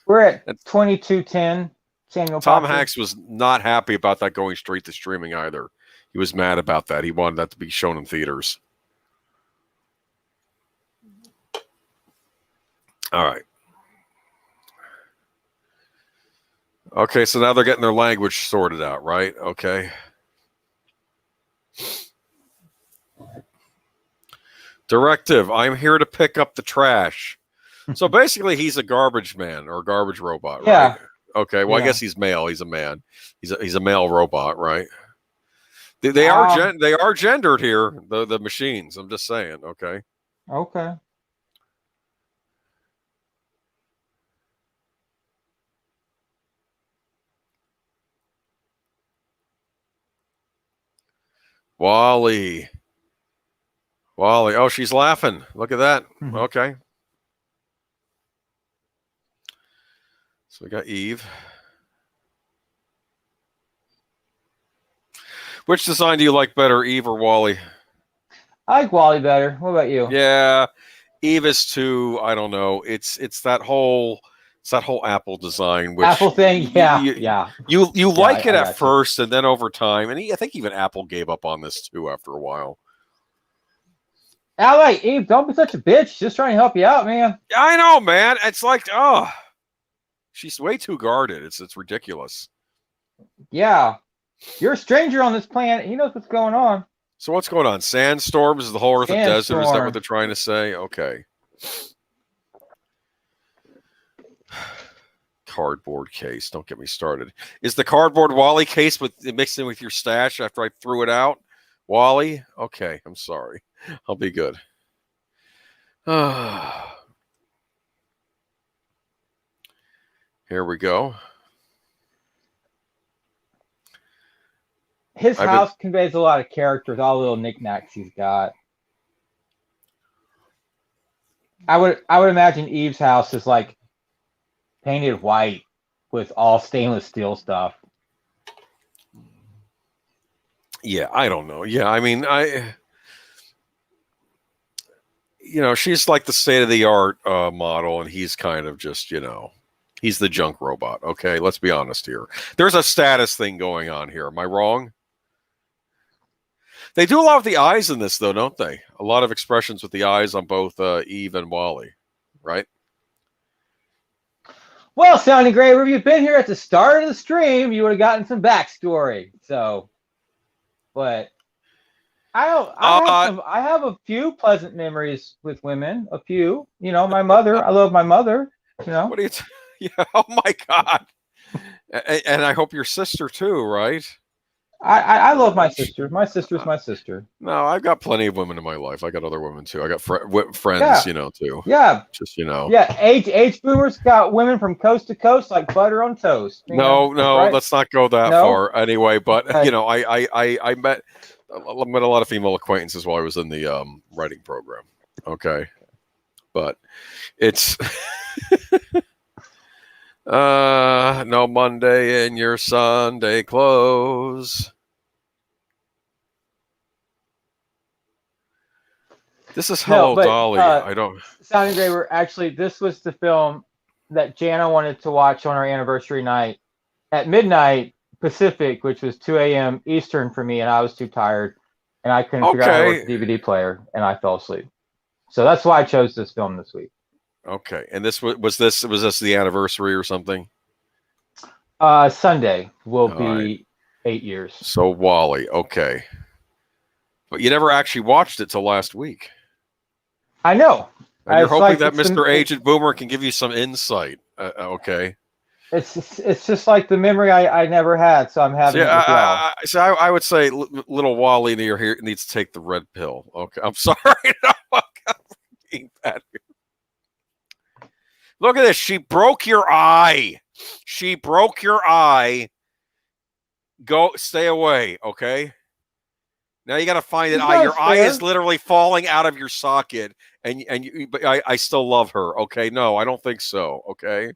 We're at 2210. Samuel Tom Potter. Hanks was not happy about that going straight to streaming either. He was mad about that. He wanted that to be shown in theaters. All right. Okay, so now they're getting their language sorted out, right? Okay. Directive, I'm here to pick up the trash. So basically he's a garbage man or a garbage robot, right? Yeah. Okay, well, I guess he's male. He's a man. He's a male robot, right? They are gendered here, the machines. I'm just saying, okay? Okay. Wally. Oh, she's laughing. Look at that. Mm-hmm. Okay. So we got Eve. Which design do you like better, Eve or Wally? I like Wally better. What about you? Yeah, Eve is too. I don't know. It's that whole Apple design. Which Apple thing. Yeah. You like it at first, and then over time, and I think even Apple gave up on this too after a while. I like Eve. Don't be such a bitch. Just trying to help you out, man. I know, man. It's like, she's way too guarded. It's ridiculous. Yeah. You're a stranger on this planet. He knows what's going on. So what's going on? Sandstorms? Is the whole Earth a desert? Is that what they're trying to say? Okay. Cardboard case. Don't get me started. Is the cardboard Wally case mixed in with your stash after I threw it out? Wally? Okay, I'm sorry. I'll be good. Here we go. His house conveys a lot of characters, all the little knickknacks he's got. I would imagine Eve's house is like painted white with all stainless steel stuff. Yeah, I don't know. Yeah, I mean, she's like the state-of-the-art model, and he's kind of just, he's the junk robot. Okay, let's be honest here. There's a status thing going on here. Am I wrong? They do a lot with the eyes in this, though, don't they? A lot of expressions with the eyes on both Eve and Wally, right? Well, Sounding Great, if you've been here at the start of the stream, you would have gotten some backstory. So, but I don't. Uh, I have a few pleasant memories with women. A few. You know, my mother. I love my mother. You know. what do you? Yeah. Oh my God. And I hope your sister too, right? I love my Sh- sister. My sister's uh, my sister. no, I've got plenty of women in my life. I got other women too. I got friends, Yeah. too. Yeah. Just Yeah. H boomers got women from coast to coast like butter on toast, man. no, Right? let's not go that No. far anyway. But Okay. I met a lot of female acquaintances while I was in the writing program. Okay, but it's no Monday in your Sunday clothes. This is No, Hello but Dolly. I don't. Sound Engraver. Actually, this was the film that Jana wanted to watch on our anniversary night at midnight Pacific, which was 2 a.m. Eastern for me, and I was too tired, and I couldn't figure out how to work Okay, the DVD player, and I fell asleep. So that's why I chose this film this week. okay. And this was this the anniversary or something? Sunday will All right. be 8 years. So Wally. Okay, but you never actually watched it till last week. I know. And you're It's hoping like that Mr. Agent Boomer can give you some insight. Okay. it's just like the memory I never had, so I'm having it with y'all. I would say little Wally near here needs to take the red pill. Okay. I'm sorry. No, I'm Look at this. She broke your eye. She broke your eye. Go stay away. Okay. Now you got to find You that eye. guys Your eye fair. is literally falling out of your socket, but I still love her. Okay. No, I don't think so. Okay.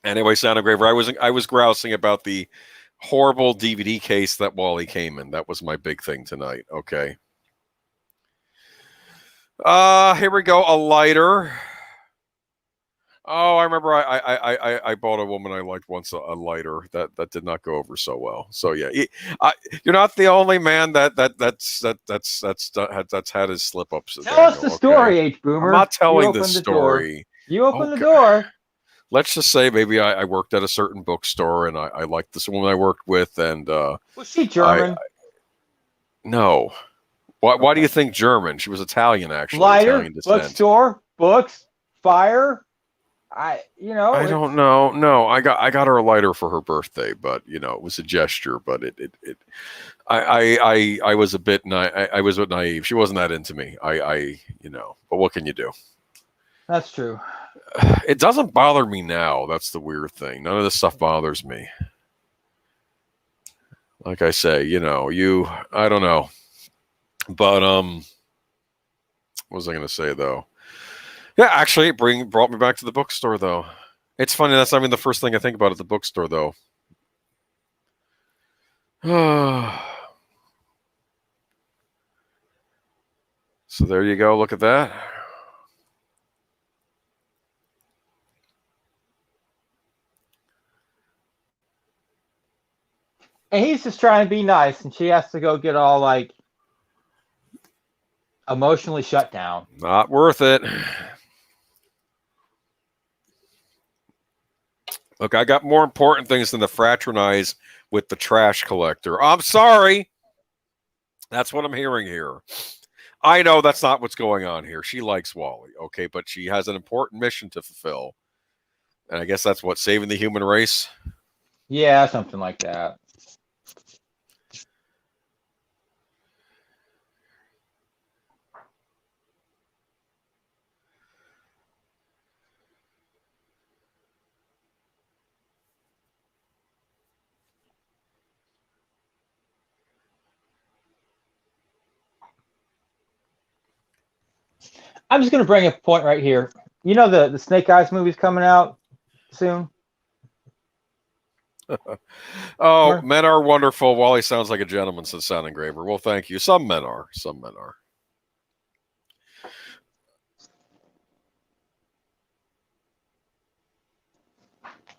Anyway, Sound Engraver, I was grousing about the horrible DVD case that Wally came in. That was my big thing tonight. Okay. Here we go. A lighter. Oh, I remember I bought a woman I liked once a lighter that did not go over so well. So yeah, you're not the only man that's had his slip ups. Tell us the story, H I'm Boomer. not You telling the opened the door. story. You Oh, opened the God. door. Let's just say maybe I worked at a certain bookstore and I liked this woman I worked with and Was she German? No. Why do you think German? She was Italian, actually. Lighter, Italian descent. bookstore, books, fire. I don't know. No, I got her a lighter for her birthday, but it was a gesture. But I was a bit I was a bit naive. She wasn't that into me. But what can you do? That's true. It doesn't bother me now. That's the weird thing. None of this stuff bothers me. Like I say, I don't know. But what was I going to say though? Yeah, actually, it brought me back to the bookstore though. It's funny that's not even the first thing I think about at the bookstore though. So there you go. Look at that. And he's just trying to be nice, and she has to go get all like emotionally shut down. Not worth it. Look, I got more important things than to fraternize with the trash collector. I'm sorry. That's what I'm hearing here. I know that's not what's going on here. She likes Wally, okay, but she has an important mission to fulfill. And I guess that's what, saving the human race? Yeah, something like that. I'm just going to bring a point right here. You know the Snake Eyes movie's coming out soon? Oh, men are wonderful. Wally sounds like a gentleman, says Sound Engraver. Well, thank you. Some men are. Some men are.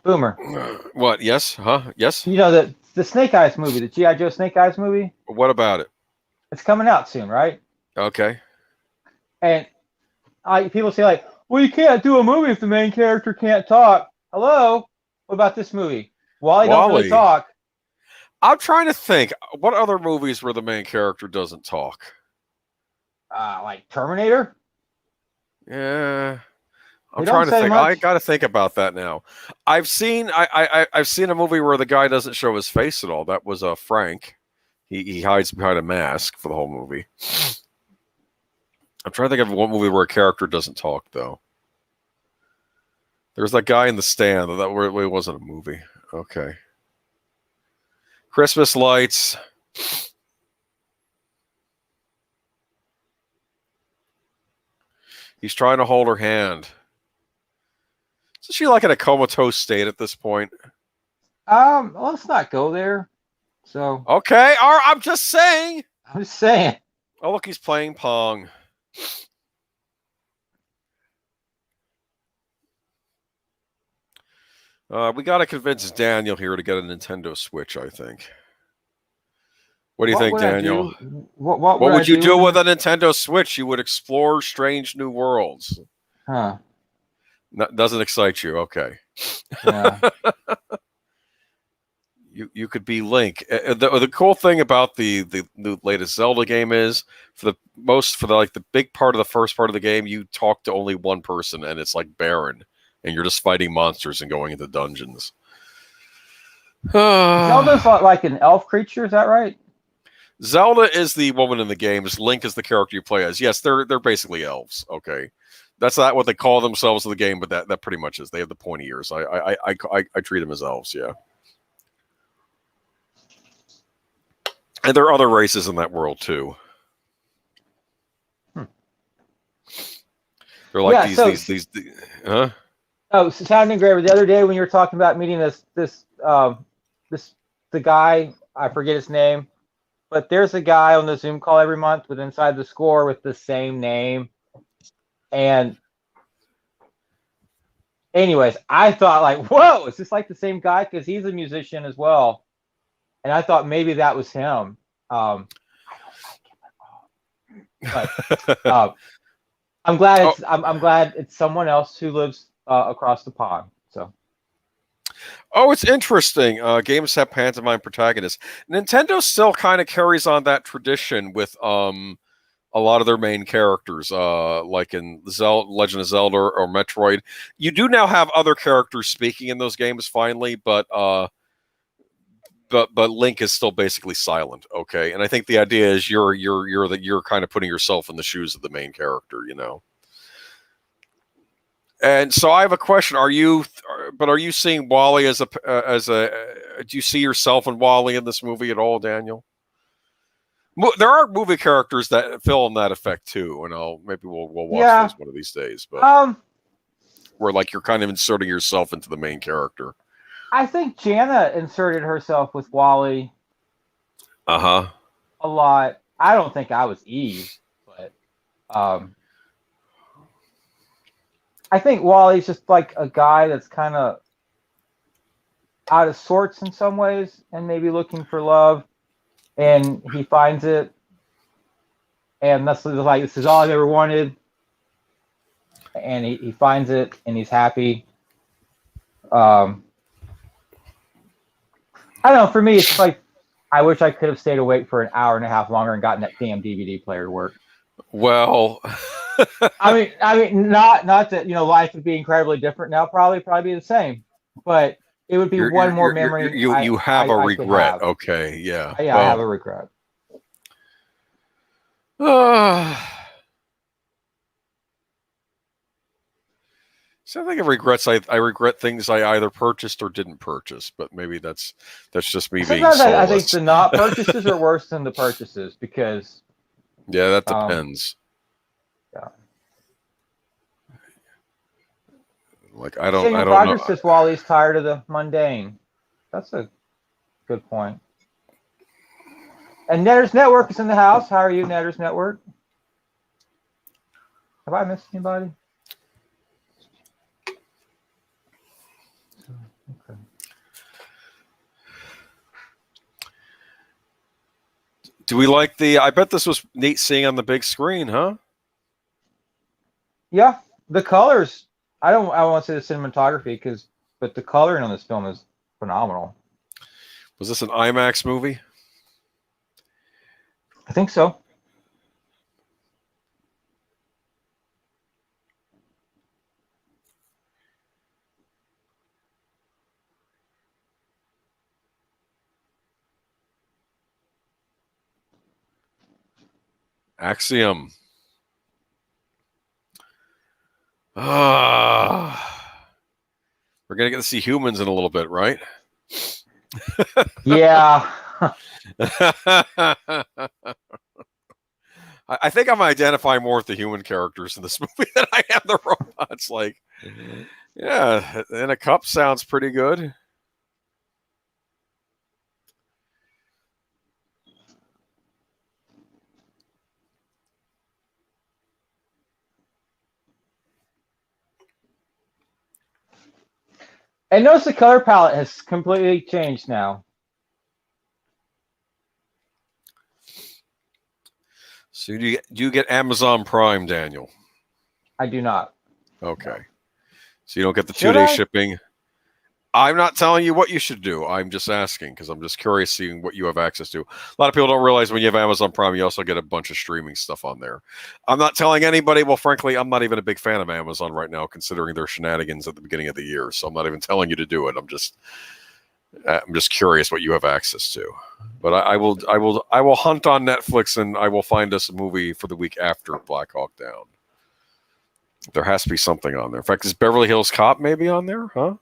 Boomer. What? Yes? Huh? Yes? You know that the Snake Eyes movie, the G.I. Joe Snake Eyes movie. What about it? It's coming out soon, right? Okay. And people say like, well, you can't do a movie if the main character can't talk. Hello? What about this movie? Wally don't really talk. I'm trying to think. What other movies where the main character doesn't talk? Like Terminator? Yeah. I'm They trying don't to say think. much. I got to think about that now. I've seen a movie where the guy doesn't show his face at all. That was Frank. He hides behind a mask for the whole movie. I'm trying to think of one movie where a character doesn't talk though. There's that guy in the stand. That really wasn't a movie. Okay. Christmas Lights. He's trying to hold her hand. Isn't she like in a comatose state at this point? Let's not go there. So okay, I'm just saying. I'm just saying. Oh, look, he's playing Pong. We got to convince Daniel here to get a Nintendo Switch, I think. What do you think, Daniel? What would you do with a Nintendo Switch? You would explore strange new worlds. Huh. Doesn't excite you. Okay. Yeah. You could be Link. The cool thing about the latest Zelda game is for the big part of the first part of the game, you talk to only one person, and it's like Baron, and you're just fighting monsters and going into dungeons. Zelda's like an elf creature, is that right? Zelda is the woman in the games. Link is the character you play as. Yes, they're basically elves. Okay, that's not what they call themselves in the game, but that pretty much is. They have the pointy ears. I treat them as elves. Yeah. And there are other races in that world too. They're like these. Huh? Oh, sounding great. The other day when you were talking about meeting the guy, I forget his name, but there's a guy on the Zoom call every month with Inside the Score with the same name. And anyways, I thought like, whoa, is this like the same guy? Because he's a musician as well. And I thought maybe that was him. I don't like him at all. But I'm glad I'm glad it's someone else who lives across the pond. So. Oh, it's interesting. Games have pantomime protagonists. Nintendo still kind of carries on that tradition with a lot of their main characters, like in Legend of Zelda or Metroid. You do now have other characters speaking in those games finally, but Link is still basically silent. Okay, and I think the idea is you're kind of putting yourself in the shoes of the main character, you know. And so I have a question: Are you seeing Wally as a? Do you see yourself in Wally in this movie at all, Daniel? There are movie characters that fill in that effect too, and maybe we'll watch those one of these days. But where like you're kind of inserting yourself into the main character. I think Jana inserted herself with Wally. A lot. I don't think I was Eve, but I think Wally's just like a guy that's kind of out of sorts in some ways and maybe looking for love, and he finds it, and that's like, this is all I've ever wanted, and he finds it and he's happy. I don't know, for me it's like I wish I could have stayed awake for an hour and a half longer and gotten that damn DVD player to work. Well, I mean, not that, you know, life would be incredibly different now. Probably be the same, but it would be one more memory. You have a regret. Okay, yeah. Yeah, I have a regret. So I think of regrets. I regret things I either purchased or didn't purchase, but maybe that's just me being soulless. I think the not purchases are worse than the purchases because. Yeah, that depends. Yeah. Like I don't Rogers know. says Wally's tired of the mundane. That's a good point. And Netters Network is in the house. How are you, Netters Network? Have I missed anybody? Okay. Do we like the? I bet this was neat seeing on the big screen, huh? Yeah, the colors. I want to say the cinematography but the coloring on this film is phenomenal. Was this an IMAX movie? I think so. Axiom. We're gonna get to see humans in a little bit, right? Yeah. I think I'm identifying more with the human characters in this movie than I am the robots. Like, yeah, in a cup sounds pretty good. And notice the color palette has completely changed now. So do you get Amazon Prime, Daniel? I do not. Okay. So you don't get the Should 2-day I? shipping. I'm not telling you what you should do. I'm just asking because I'm just curious seeing what you have access to. A lot of people don't realize when you have Amazon Prime, you also get a bunch of streaming stuff on there. I'm not telling anybody. Well, frankly, I'm not even a big fan of Amazon right now, considering their shenanigans at the beginning of the year. So I'm not even telling you to do it. I'm just curious what you have access to. But I will hunt on Netflix and I will find us a movie for the week after Black Hawk Down. There has to be something on there. In fact, is Beverly Hills Cop maybe on there? Huh?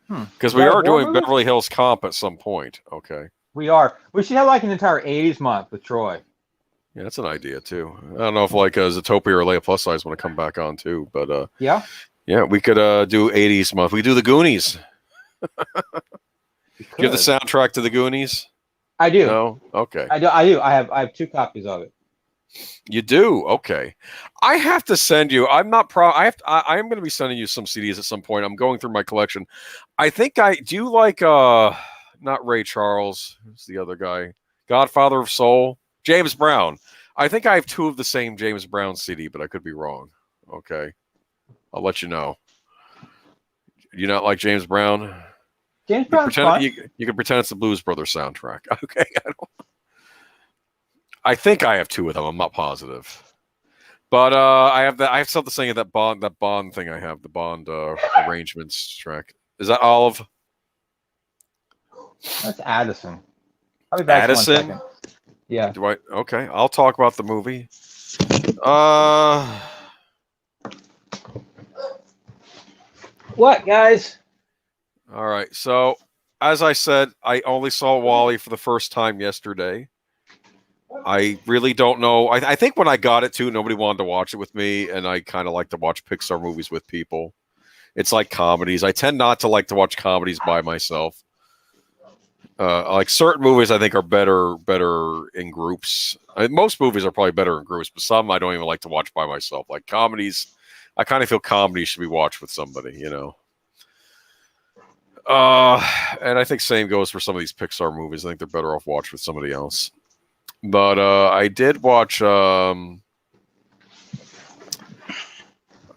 Because we are doing movie? Beverly Hills Cop at some point. Okay. We are. We should have like an entire 80s month with Troy. Yeah, that's an idea too. I don't know if like Zootopia or Leia Plus Size want to come back on too, but yeah, we could do 80s month. We could do the Goonies. Give the soundtrack to the Goonies. I do. No, okay. I do. I have 2 copies of it. You do? Okay. I have to send you. I'm not proud. I am going to be sending you some CDs at some point. I'm going through my collection. I think do you like not Ray Charles, who's the other guy? Godfather of Soul, James Brown. I think I have 2 of the same James Brown CD, but I could be wrong. Okay. I'll let you know. You not like James Brown? James Brown's fun. You can pretend it's the Blues Brothers soundtrack. Okay. I think I have 2 of them. I'm not positive, but I have something saying that Bond thing. I have the Bond arrangements track. Is that Olive? That's Addison. I'll be back Addison. In 1 second. Yeah. Do I? Okay. I'll talk about the movie. What, guys? All right. So, as I said, I only saw WALL-E for the first time yesterday. I really don't know. I think when I got it too, nobody wanted to watch it with me, and I kind of like to watch Pixar movies with people. It's like comedies. I tend not to like to watch comedies by myself. Like certain movies, I think are better in groups. Most movies are probably better in groups, but some I don't even like to watch by myself. Like comedies, I kind of feel comedies should be watched with somebody, you know. And I think same goes for some of these Pixar movies. I think they're better off watched with somebody else. But I did watch. I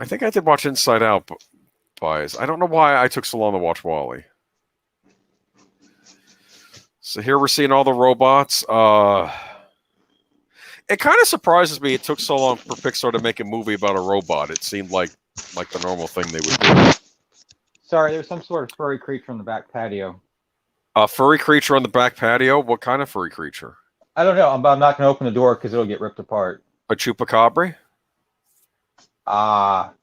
think I did watch Inside Out. I don't know why I took so long to watch WALL-E. So here we're seeing all the robots. It kind of surprises me it took so long for Pixar to make a movie about a robot. It seemed like the normal thing they would do. Sorry, there's some sort of furry creature on the back patio. A furry creature on the back patio? What kind of furry creature? I don't know, but I'm not going to open the door because it'll get ripped apart. A chupacabra? Not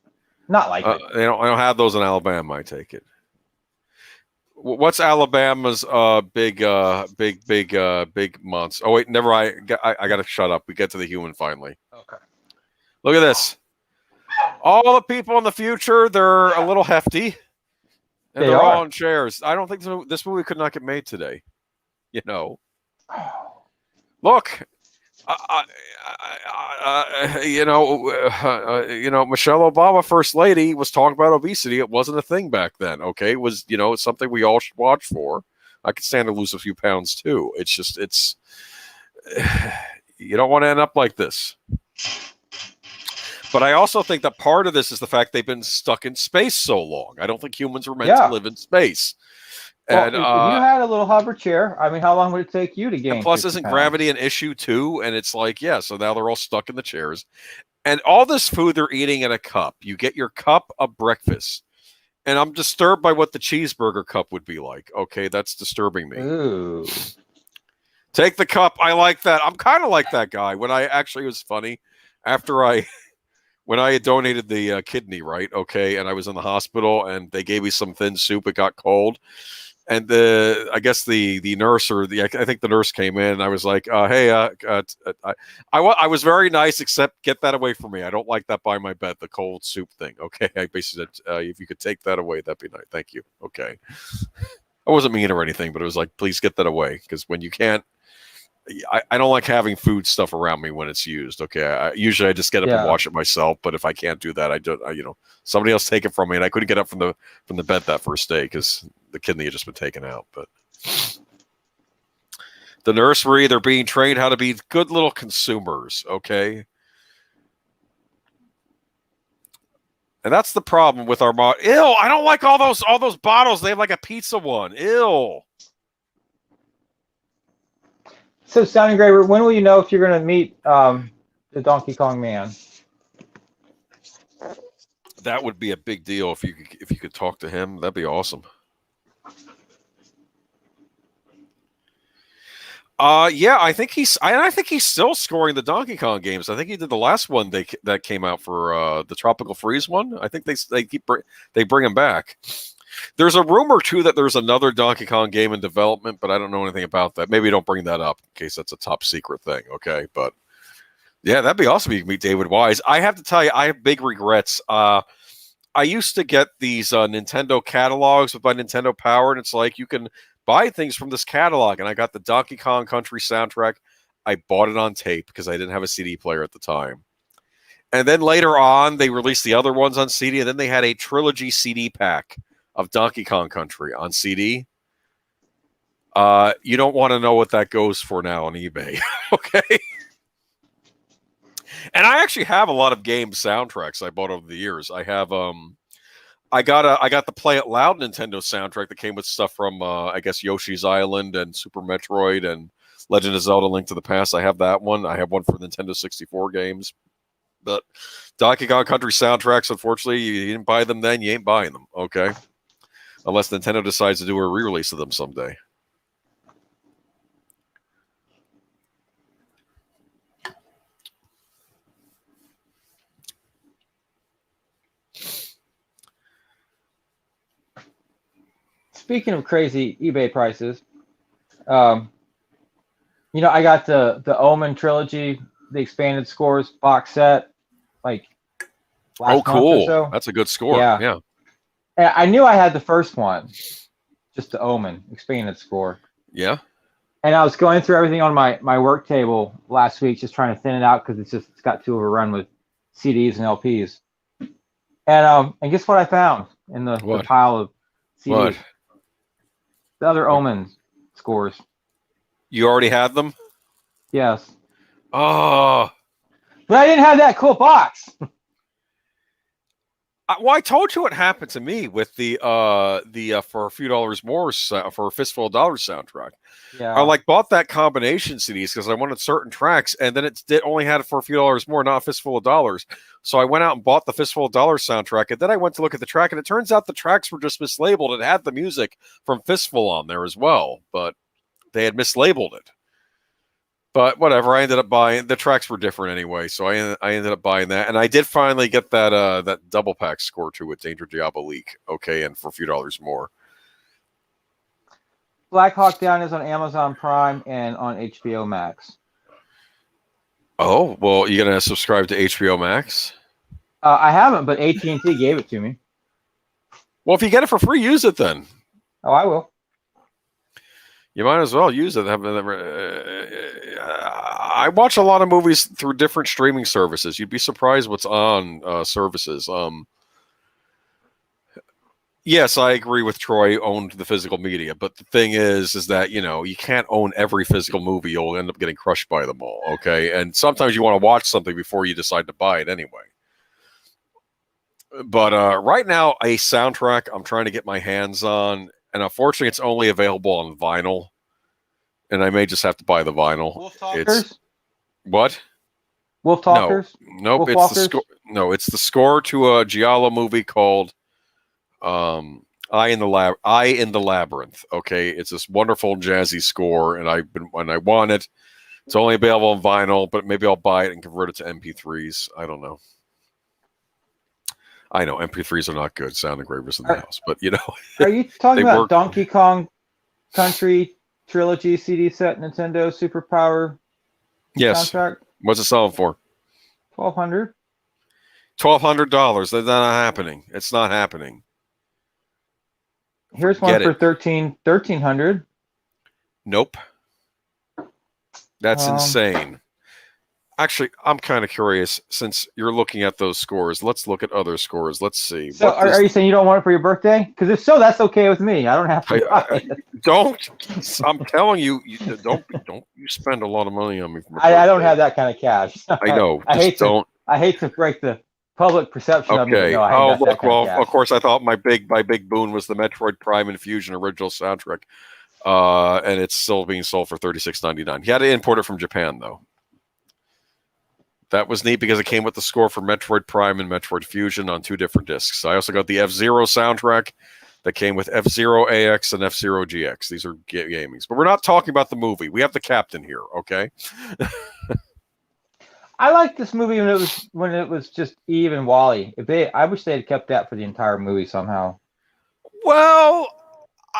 like it. They don't have those in Alabama, I take it. What's Alabama's big monster? Oh wait, never. I got to shut up. We get to the human finally. Okay. Look at this. All the people in the future, they're a little hefty, and they're all in chairs. I don't think this movie could not get made today. You know. Look, Michelle Obama, First Lady, was talking about obesity. It wasn't a thing back then. Okay, it was, it's something we all should watch for. I could stand to lose a few pounds too. It's just, you don't want to end up like this. But I also think that part of this is the fact they've been stuck in space so long. I don't think humans were meant to live in space. Well, And if you had a little hover chair, I mean, how long would it take you to gain? And plus, isn't gravity an issue too? And it's like, yeah, so now they're all stuck in the chairs. And all this food they're eating in a cup. You get your cup of breakfast. And I'm disturbed by what the cheeseburger cup would be like. Okay, that's disturbing me. Ooh. Take the cup. I like that. I'm kind of like that guy. When I actually, it was funny. When I had donated the kidney, right? Okay, and I was in the hospital, and they gave me some thin soup. It got cold, and I guess the nurse I think the nurse came in, and I was like, "Hey, I was very nice, except get that away from me. I don't like that by my bed, the cold soup thing." Okay, I basically said, "If you could take that away, that'd be nice. Thank you." Okay, I wasn't mean or anything, but it was like, please get that away, because when you can't. I don't like having food stuff around me when it's used. Okay, usually I just get up and wash it myself. But if I can't do that, somebody else take it from me. And I couldn't get up from the bed that first day because the kidney had just been taken out. But the nursery, they're being trained how to be good little consumers. Okay, and that's the problem with our mod. Ew! I don't like all those bottles. They have like a pizza one. Ew. So, Sound Engraver, when will you know if you're going to meet the Donkey Kong Man? That would be a big deal if you could talk to him. That'd be awesome. Yeah, I think he's still scoring the Donkey Kong games. I think he did the last one that came out for the Tropical Freeze one. I think they bring him back. There's a rumor, too, that there's another Donkey Kong game in development, but I don't know anything about that. Maybe don't bring that up in case that's a top secret thing, okay? But, yeah, that'd be awesome if you could meet David Wise. I have to tell you, I have big regrets. I used to get these Nintendo catalogs with my Nintendo Power, and it's like you can buy things from this catalog, and I got the Donkey Kong Country soundtrack. I bought it on tape because I didn't have a CD player at the time. And then later on, they released the other ones on CD, and then they had a trilogy CD pack of Donkey Kong Country on CD. You don't want to know what that goes for now on eBay. Okay. And I actually have a lot of game soundtracks I bought over the years. I have I got the Play It Loud Nintendo soundtrack that came with stuff from I guess Yoshi's Island and Super Metroid and Legend of Zelda: Link to the Past. I have that one. I have one for Nintendo 64 games. But Donkey Kong Country soundtracks, unfortunately, you didn't buy them then, you ain't buying them. Okay. Unless Nintendo decides to do a re-release of them someday. Speaking of crazy eBay prices, I got the Omen trilogy, the expanded scores box set, like last month or so. That's a good score. Yeah. I knew I had the first one, just the Omen expanded score. Yeah. And I was going through everything on my work table last week, just trying to thin it out because it's got too overrun with CDs and LPs. And guess what I found in the pile of CDs? What? The other Omen scores. You already had them? Yes. Oh. But I didn't have that cool box. Well, I told you what happened to me with the for a few dollars more for a Fistful of Dollars soundtrack. Yeah. I bought that combination CDs because I wanted certain tracks, and then it only had it for a few dollars more, not a Fistful of Dollars. So I went out and bought the Fistful of Dollars soundtrack, and then I went to look at the track, and it turns out the tracks were just mislabeled. It had the music from Fistful on there as well, but they had mislabeled it. But whatever, I ended up buying the tracks were different anyway, so I ended up buying that, and I did finally get that double pack score to it, Danger Diabolique, okay, and for a few dollars more. Black Hawk Down is on Amazon Prime and on HBO Max. Oh well, you gonna subscribe to HBO Max? I haven't, but AT&T gave it to me. Well, if you get it for free, use it then. Oh, I will. You might as well use it. I watch a lot of movies through different streaming services. You'd be surprised what's on services. Yes, I agree with Troy owned the physical media, but the thing is that, you can't own every physical movie. You'll end up getting crushed by them all, okay? And sometimes you want to watch something before you decide to buy it anyway. But right now, a soundtrack I'm trying to get my hands on, and unfortunately, it's only available on vinyl, and I may just have to buy the vinyl. Wolf Talkers? It's what? Wolf Talkers? Nope. Wolf It's Walkers? the score. No, it's the score to a Giallo movie called Eye in the Labyrinth. Okay, it's this wonderful jazzy score, and when I want it, it's only available on vinyl, but maybe I'll buy it and convert it to MP3s. I don't know. I know MP3s are not good. Sound engravers in the house, but Are you talking about work. Donkey Kong Country Trilogy CD set Nintendo Superpower Yes. soundtrack? What's it selling for? $1,200. $1,200. That's not happening. It's not happening. Here's one for $1,300. Nope. That's insane. Actually, I'm kind of curious, since you're looking at those scores, let's look at other scores. Let's see. So are you saying you don't want it for your birthday? Because if so, that's okay with me. I don't have to buy it. Don't. I'm telling you, don't you spend a lot of money on me. For my I don't birthday. have that kind of cash. I know. I hate don't. I hate to break the public perception of me. Okay. No, I ain't got that kind of cash. Of course, I thought my big boon was the Metroid Prime Infusion original soundtrack, and it's still being sold for $36.99. He had to import it from Japan, though. That was neat because it came with the score for Metroid Prime and Metroid Fusion on 2 different discs. I also got the F-Zero soundtrack that came with F-Zero AX and F-Zero GX. These are gamings. But we're not talking about the movie. We have the captain here, okay? I liked this movie when it was just Eve and Wally. I wish they had kept that for the entire movie somehow. Well,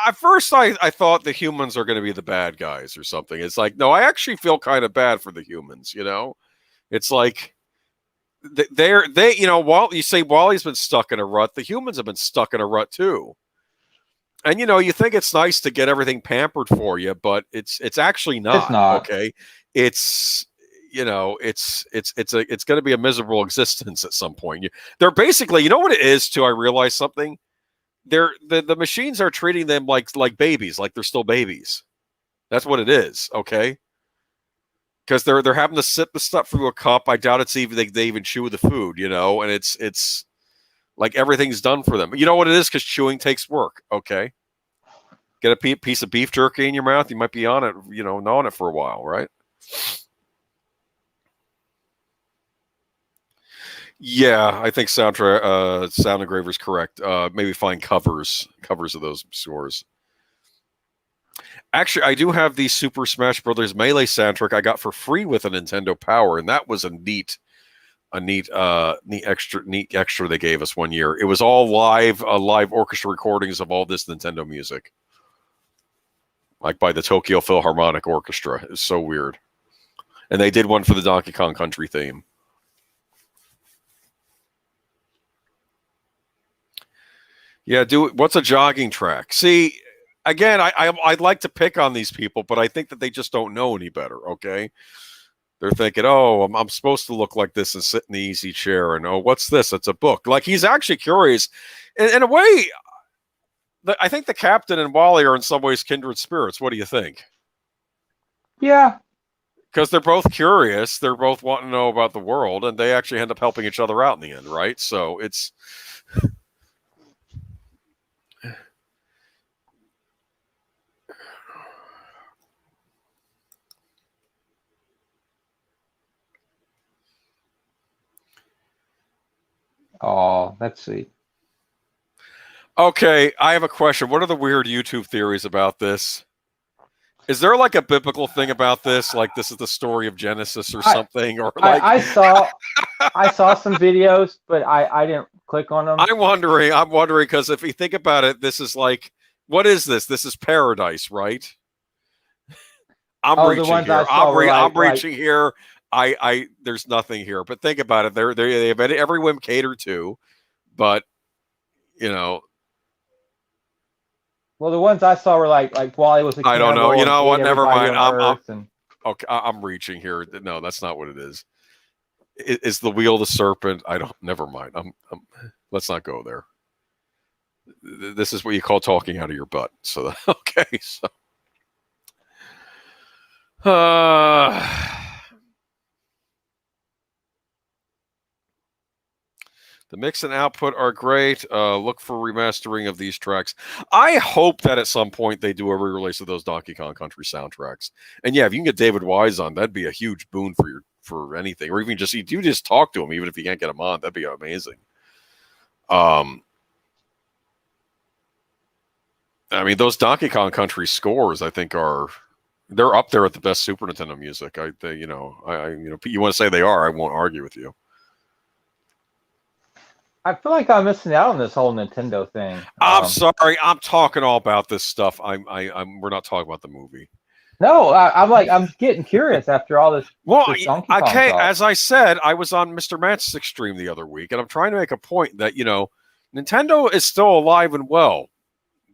at first I thought the humans are going to be the bad guys or something. It's like, no, I actually feel kind of bad for the humans, It's like while you say Wally's been stuck in a rut, the humans have been stuck in a rut too. And you think it's nice to get everything pampered for you, but it's actually not. It's not. Okay. It's it's going to be a miserable existence at some point. They're basically, what it is too. I realized something. The machines are treating them like babies, like they're still babies. That's what it is. Okay. Because they're having to sip the stuff through a cup. I doubt it's even they even chew the food, and it's like everything's done for them. You know what it is? Because chewing takes work. Okay, get a piece of beef jerky in your mouth, you might be on it, gnawing it for a while, right? Yeah, I think Sound Engraver's correct. Maybe find covers of those scores. Actually, I do have the Super Smash Brothers Melee soundtrack I got for free with a Nintendo Power, and that was a neat extra they gave us one year. It was all live orchestra recordings of all this Nintendo music, like by the Tokyo Philharmonic Orchestra. It was so weird, and they did one for the Donkey Kong Country theme. Yeah, what's a jogging track? See. Again, I'd like to pick on these people, but I think that they just don't know any better, okay? They're thinking, oh, I'm supposed to look like this and sit in the easy chair, and oh, what's this? It's a book. Like, he's actually curious. In a way, I think the captain and Wally are in some ways kindred spirits. What do you think? Yeah. Because they're both curious. They're both wanting to know about the world, and they actually end up helping each other out in the end, right? So it's... Oh, that's sweet. Okay, I have a question. What are the weird YouTube theories about this? Is there like a biblical thing about this? Like this is the story of Genesis or something? Or like I saw some videos, but I didn't click on them. I'm wondering because if you think about it, this is like, what is this? This is paradise, right? I'm reaching here. I'm reaching here. There's nothing here. But think about it. They have every whim catered to, but Well, the ones I saw were like Wally was a cannibal. I don't know. You know what? Never mind. Okay, I'm reaching here. No, that's not what it is. Is the wheel the serpent? Never mind. Let's not go there. This is what you call talking out of your butt. So okay, so the mix and output are great. Look for remastering of these tracks. I hope that at some point they do a re-release of those Donkey Kong Country soundtracks. And yeah, if you can get David Wise on, that'd be a huge boon for anything. Or even just you just talk to him, even if you can't get him on, that'd be amazing. I mean, those Donkey Kong Country scores, I think, they're up there at the best Super Nintendo music. You want to say they are? I won't argue with you. I feel like I'm missing out on this whole Nintendo thing. I'm sorry. I'm talking all about this stuff. We're not talking about the movie. No, I'm getting curious after all this. Well, this Donkey Kong okay. talk. As I said, I was on Mr. Matchstick stream the other week, and I'm trying to make a point that Nintendo is still alive and well.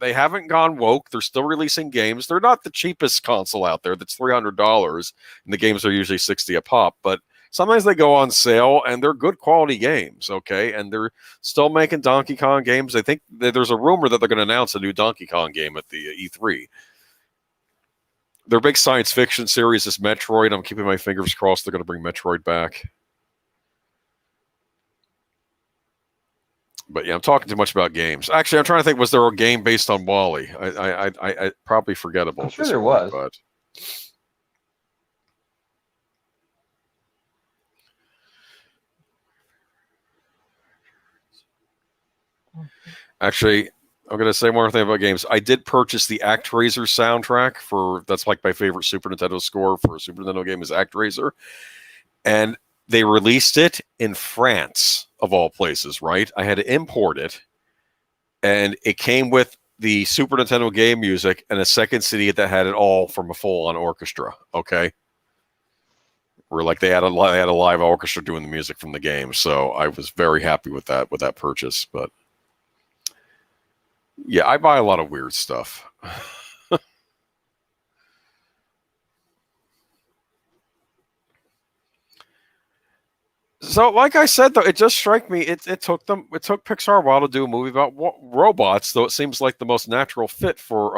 They haven't gone woke. They're still releasing games. They're not the cheapest console out there. That's $300, and the games are usually $60 a pop. But sometimes they go on sale, and they're good quality games, okay? And they're still making Donkey Kong games. I think there's a rumor that they're going to announce a new Donkey Kong game at the E3. Their big science fiction series is Metroid. I'm keeping my fingers crossed they're going to bring Metroid back. But yeah, I'm talking too much about games. Actually, I'm trying to think, was there a game based on Wall-E? I probably forgettable. I'm sure there was. But actually, I'm going to say one more thing about games. I did purchase the ActRaiser soundtrack that's like my favorite Super Nintendo score for a Super Nintendo game is ActRaiser. And they released it in France, of all places, right? I had to import it. And it came with the Super Nintendo game music and a second CD that had it all from a full-on orchestra, okay? Where like they had a live orchestra doing the music from the game. So I was very happy with that purchase. But yeah, I buy a lot of weird stuff. So, like I said, though, it just struck me. It took Pixar a while to do a movie about robots, though it seems like the most natural fit for.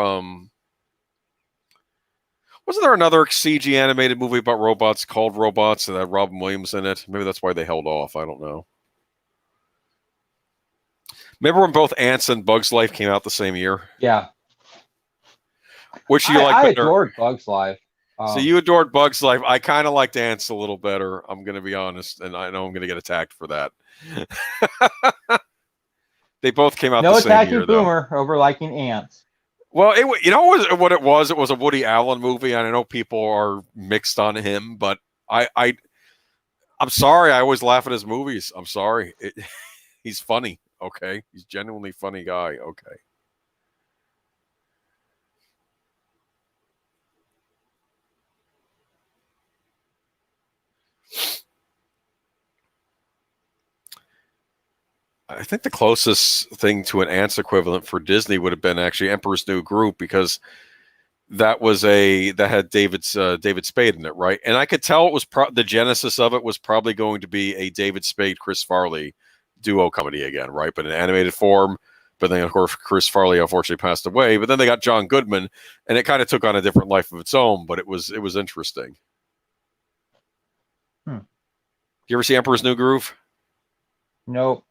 Wasn't there another CG animated movie about robots called Robots that had Robin Williams in it? Maybe that's why they held off. I don't know. Remember when both Ants and Bugs Life came out the same year? Yeah. Which you like better? I adored Bugs Life. So you adored Bugs Life. I kind of liked Ants a little better. I'm going to be honest, and I know I'm going to get attacked for that. They both came out the same year. No attacking Boomer over liking Ants. Well, you know what it was? It was a Woody Allen movie, and I know people are mixed on him, but I'm sorry. I always laugh at his movies. I'm sorry. He's funny, okay? He's a genuinely funny guy, okay? I think the closest thing to an Ants equivalent for Disney would have been actually Emperor's New Groove, because that had David Spade in it, right? And I could tell it was the genesis of it was probably going to be a David Spade Chris Farley duo comedy again, right? But in animated form. But then, of course, Chris Farley unfortunately passed away. But then they got John Goodman, and it kind of took on a different life of its own. But it was interesting. You ever see Emperor's New Groove? Nope.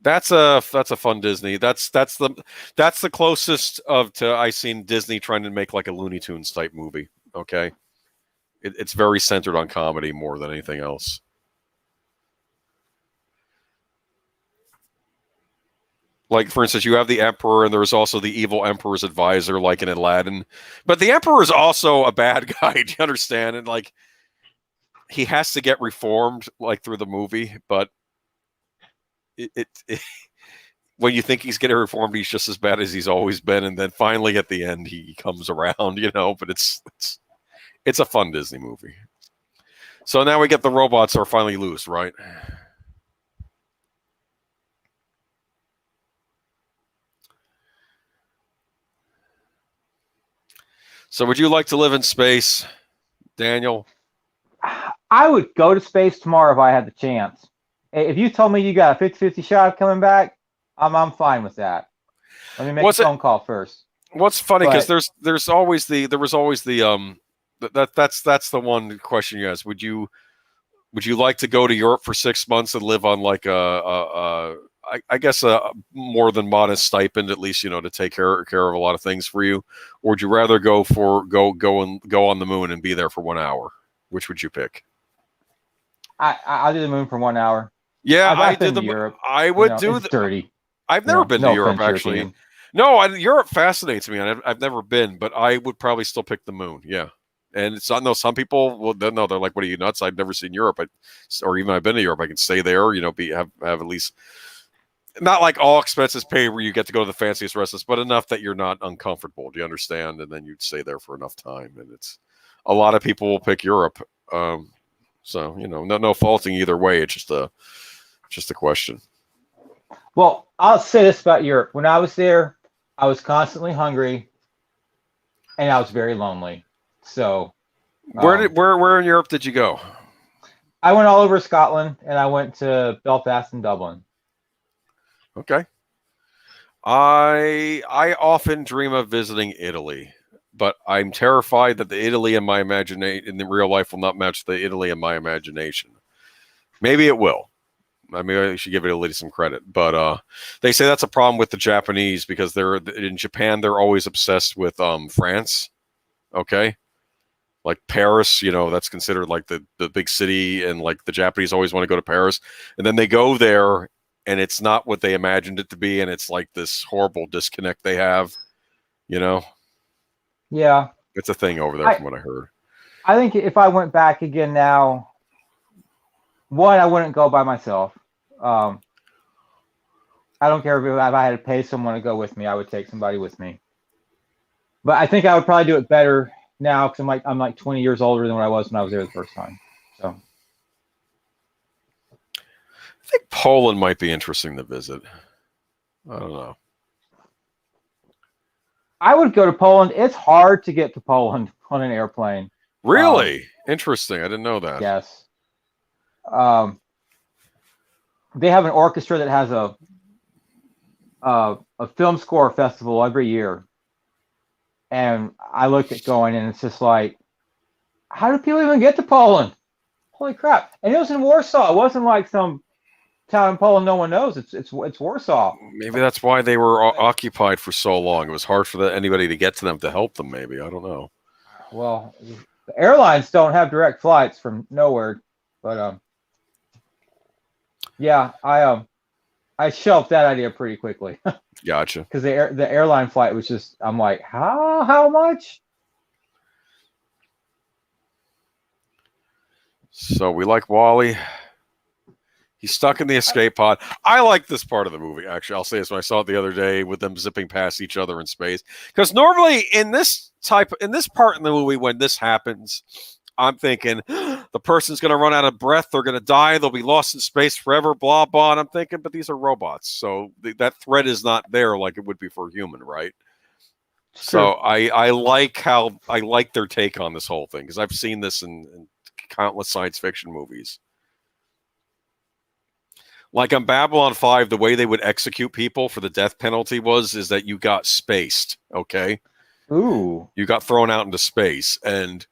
That's a fun Disney. That's the closest to I seen Disney trying to make like a Looney Tunes type movie. Okay, it's very centered on comedy more than anything else. Like, for instance, you have the Emperor, and there's also the evil Emperor's advisor, like in Aladdin. But the Emperor is also a bad guy. Do you understand? And like, he has to get reformed, like through the movie, but. It when you think he's getting reformed, he's just as bad as he's always been, and then finally at the end he comes around, But it's a fun Disney movie. So now we get the robots are finally loose, right? So would you like to live in space, Daniel? I would go to space tomorrow if I had the chance. If you told me you got a 50-50 shot of coming back, I'm fine with that. Let me make a What's it? phone call first. What's funny because But there was always the that's the one question you asked. Would you like to go to Europe for 6 months and live on like I guess a more than modest stipend, at least, to take care of a lot of things for you, or would you rather go on the moon and be there for 1 hour? Which would you pick? I'll do the moon for 1 hour. Yeah, I've been to Europe. I would do It's dirty. I've never been to No Europe, offense, actually. European. No, Europe fascinates me, and I've never been, but I would probably still pick the moon. Yeah, and it's I know some people no, they're like, "What are you nuts? I've never seen Europe, or even I've been to Europe. I can stay there, have at least not like all expenses paid, where you get to go to the fanciest restaurants, but enough that you're not uncomfortable. Do you understand? And then you'd stay there for enough time, and it's a lot of people will pick Europe. So no faulting either way. It's just a question. Well, I'll say this about Europe. When I was there, I was constantly hungry, and I was very lonely. So, where in Europe did you go? I went all over Scotland, and I went to Belfast and Dublin. Okay. I often dream of visiting Italy, but I'm terrified that the Italy in my imagination in the real life will not match the Italy in my imagination. Maybe it will. I mean, I should give Italy some credit, but they say that's a problem with the Japanese because they're in Japan. They're always obsessed with France. Okay, like Paris. That's considered like the big city, and like the Japanese always want to go to Paris, and then they go there, and it's not what they imagined it to be, and it's like this horrible disconnect they have. Yeah, It's a thing over there, from what I heard. I think if I went back again now, one, I wouldn't go by myself. I don't care if I had to pay someone to go with me. I would take somebody with me. But I think I would probably do it better now because I'm like 20 years older than what I was when I was there the first time. So I think Poland might be interesting to visit. I don't know. I would go to Poland. It's hard to get to Poland on an airplane. Really? Interesting. I didn't know that. Yes. They have an orchestra that has a film score festival every year. And I looked at going, and it's just like, how do people even get to Poland? Holy crap. And it was in Warsaw. It wasn't like some town in Poland no one knows. It's Warsaw. Maybe that's why they were occupied for so long. It was hard for anybody to get to them to help them, maybe. I don't know. Well, the airlines don't have direct flights from nowhere. But yeah, I shelved that idea pretty quickly. Gotcha. Because the airline flight was just, I'm like, how much? So we like Wally. He's stuck in the escape pod. I like this part of the movie, actually. I'll say this when I saw it the other day with them zipping past each other in space. Because normally in this part in the movie, when this happens, I'm thinking the person's going to run out of breath. They're going to die. They'll be lost in space forever, blah, blah. And I'm thinking, but these are robots. So that threat is not there like it would be for a human, right? So I like their take on this whole thing because I've seen this in countless science fiction movies. Like on Babylon 5, the way they would execute people for the death penalty is that you got spaced, okay? Ooh. You got thrown out into space, and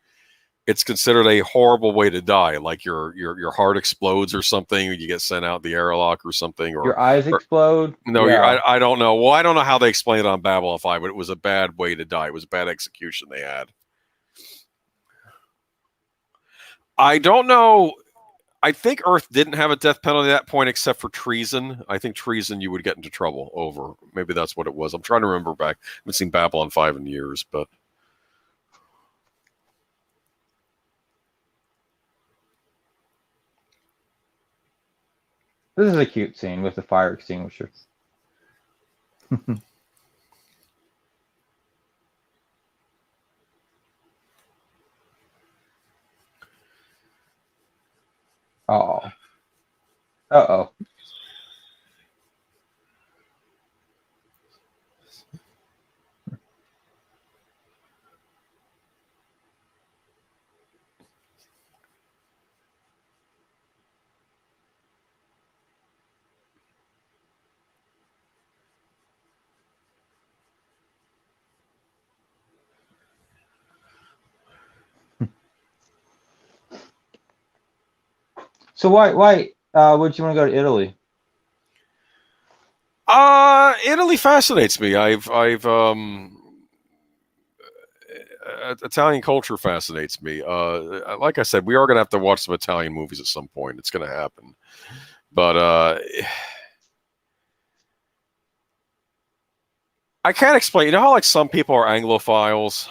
it's considered a horrible way to die. Like your heart explodes or something, or you get sent out the airlock or something. Or your eyes explode? No, yeah. I don't know. Well, I don't know how they explain it on Babylon 5, but it was a bad way to die. It was a bad execution they had. I don't know. I think Earth didn't have a death penalty at that point except for treason. I think treason you would get into trouble over. Maybe that's what it was. I'm trying to remember back. I haven't seen Babylon 5 in years, but... This is a cute scene with the fire extinguisher. Oh. Uh-oh. So why would you want to go to Italy? Italy fascinates me. Italian culture fascinates me. Like I said, we are going to have to watch some Italian movies at some point. It's going to happen. But I can't explain. You know how like some people are Anglophiles?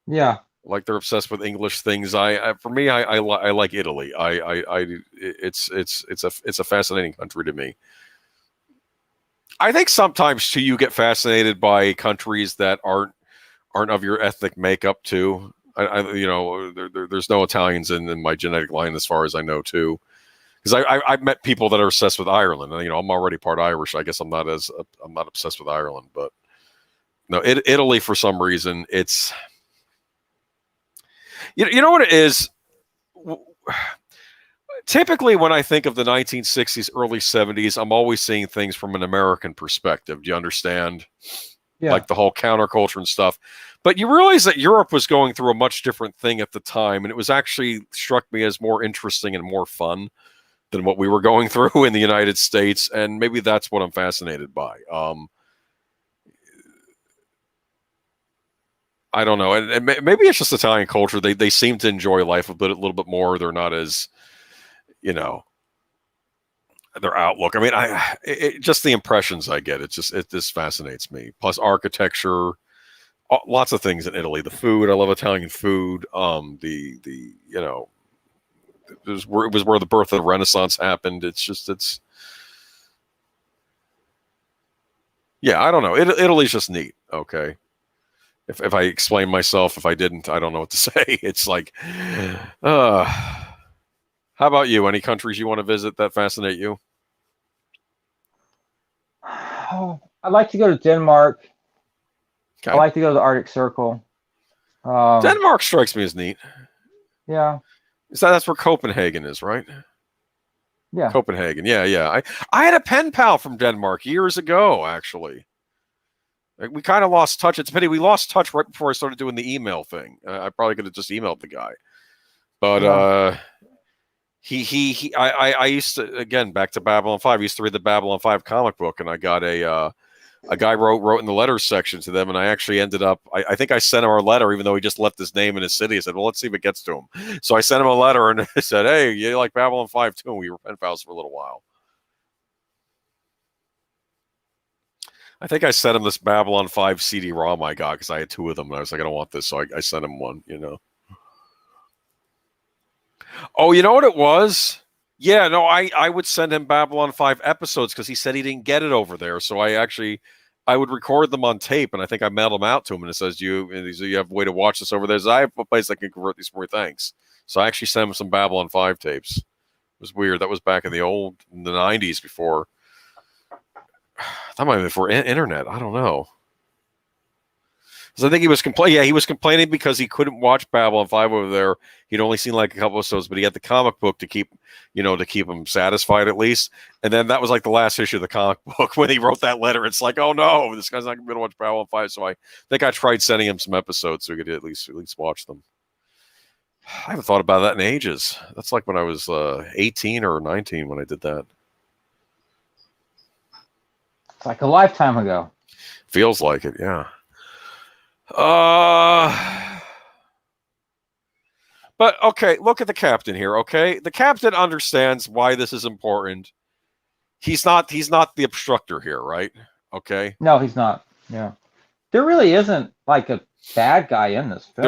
Yeah. Like they're obsessed with English things. For me, I like Italy. It's a fascinating country to me. I think sometimes too you get fascinated by countries that aren't of your ethnic makeup too. There's no Italians in my genetic line as far as I know too. Because I've met people that are obsessed with Ireland, and I'm already part Irish. I guess I'm not obsessed with Ireland, but no, Italy for some reason it's you know what it is. Typically, when I think of the 1960s, early 70s, I'm always seeing things from an American perspective. Do you understand? Yeah. Like the whole counterculture and stuff. But you realize that Europe was going through a much different thing at the time, and it was actually struck me as more interesting and more fun than what we were going through in the United States, and maybe that's what I'm fascinated by. I don't know, and maybe it's just Italian culture. They seem to enjoy life a little bit more. They're not as their outlook. I mean, just the impressions I get. It just fascinates me. Plus architecture, lots of things in Italy. The food, I love Italian food. It was where the birth of the Renaissance happened. Yeah, I don't know. Italy's just neat. Okay. If I explain myself, if I didn't, I don't know what to say. It's like, how about you? Any countries you want to visit that fascinate you? I'd like to go to Denmark. Okay. I like to go to the Arctic Circle. Denmark strikes me as neat. Yeah. That's where Copenhagen is, right? Yeah. Copenhagen. Yeah. I had a pen pal from Denmark years ago, actually. We kind of lost touch. It's a pity we lost touch right before I started doing the email thing. I probably could have just emailed the guy, but I used to, again, back to Babylon 5. I used to read the Babylon 5 comic book, and I got a guy wrote in the letters section to them, and I actually ended up, I think I sent him our letter, even though he just left his name and his city. I said, well, let's see if it gets to him. So I sent him a letter, and I said, hey, you like Babylon 5 too? And we were pen pals for a little while. I think I sent him this Babylon 5 CD-ROM I got because I had two of them, and I was like, I don't want this, so I sent him one, Oh, you know what it was? Yeah, no, I would send him Babylon 5 episodes because he said he didn't get it over there. So I would record them on tape, and I think I mailed them out to him, and it says, you have a way to watch this over there. I have a place I can convert these for, thanks. So I actually sent him some Babylon 5 tapes. It was weird. That was back in the 90s before. That might have been before internet. I don't know. So I think he was complaining. Yeah, he was complaining because he couldn't watch Babylon 5 over there. He'd only seen like a couple of episodes, but he had the comic book to keep him satisfied at least. And then that was like the last issue of the comic book when he wrote that letter. It's like, oh no, this guy's not going to watch Babylon 5. So I think I tried sending him some episodes so he could at least watch them. I haven't thought about that in ages. That's like when I was 18 or 19 when I did that. It's like a lifetime ago. Feels like it, yeah. But okay, look at the captain here. Okay, the captain understands why this is important. He's not the obstructor here, right? Okay. No, he's not. Yeah, there really isn't like a bad guy in this film.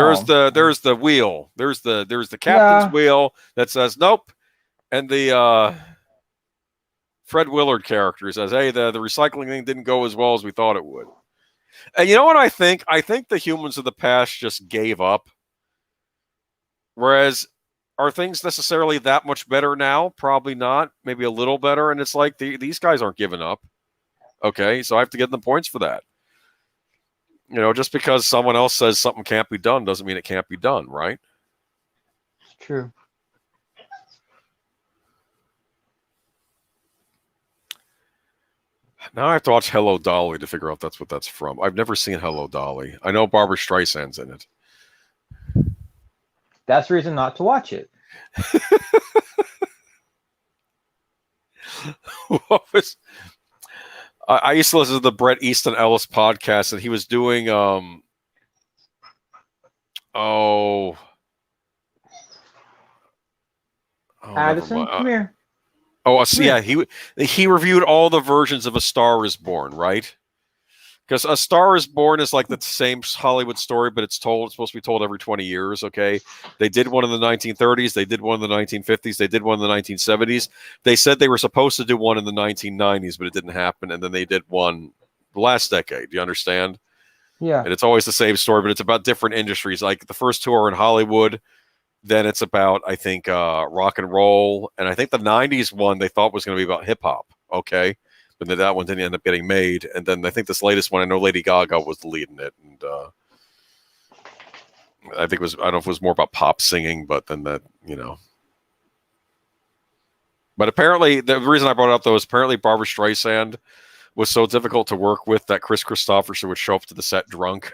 There's the wheel. There's the captain's wheel that says nope, and the Fred Willard character says, hey, the recycling thing didn't go as well as we thought it would. And you know what I think? I think the humans of the past just gave up. Whereas, are things necessarily that much better now? Probably not. Maybe a little better. And it's like these guys aren't giving up. Okay, so I have to give them points for that. Just because someone else says something can't be done doesn't mean it can't be done, right? It's true. Now I have to watch Hello Dolly to figure out that's what that's from. I've never seen Hello Dolly. I know Barbara Streisand's in it. That's reason not to watch it. What was I used to listen to the Bret Easton Ellis podcast, and he was doing oh never Addison, mind. come here. So yeah, he reviewed all the versions of A Star Is Born, right? Because A Star Is Born is like the same Hollywood story, but it's supposed to be told every 20 years. Okay, they did one in the 1930s, they did one in the 1950s, they did one in the 1970s. They said they were supposed to do one in the 1990s, but it didn't happen, and then they did one the last decade. Do you understand? Yeah. And it's always the same story, but it's about different industries. Like the first two are in Hollywood. Then it's about, I think, rock and roll. And I think the 90s one they thought was going to be about hip hop. Okay. But then that one didn't end up getting made. And then I think this latest one, I know Lady Gaga was the lead in it. And I think I don't know if it was more about pop singing, but then that, But apparently, the reason I brought it up, though, is apparently Barbara Streisand was so difficult to work with that Chris Christopherson would show up to the set drunk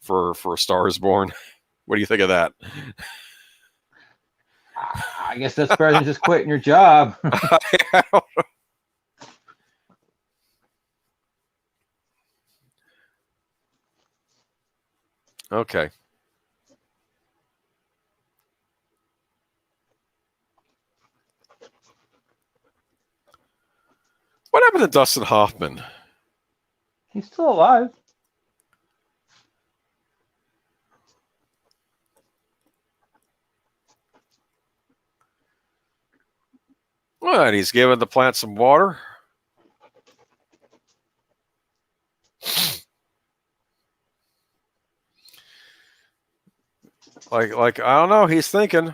for A Star Is Born. What do you think of that? I guess that's better than just quitting your job. Okay. What happened to Dustin Hoffman? He's still alive. Well, and he's giving the plant some water. Like I don't know. He's thinking.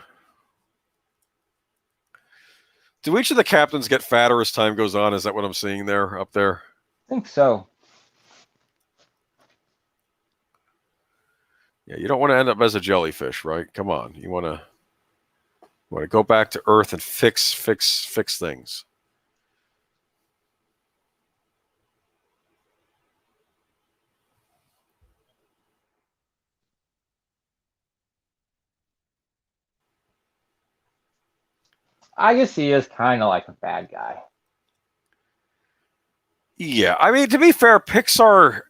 Do each of the captains get fatter as time goes on? Is that what I'm seeing there up there? I think so. Yeah, you don't want to end up as a jellyfish, right? Come on, you want to go back to Earth and fix things. I guess he is kind of like a bad guy. Yeah, I mean, to be fair, Pixar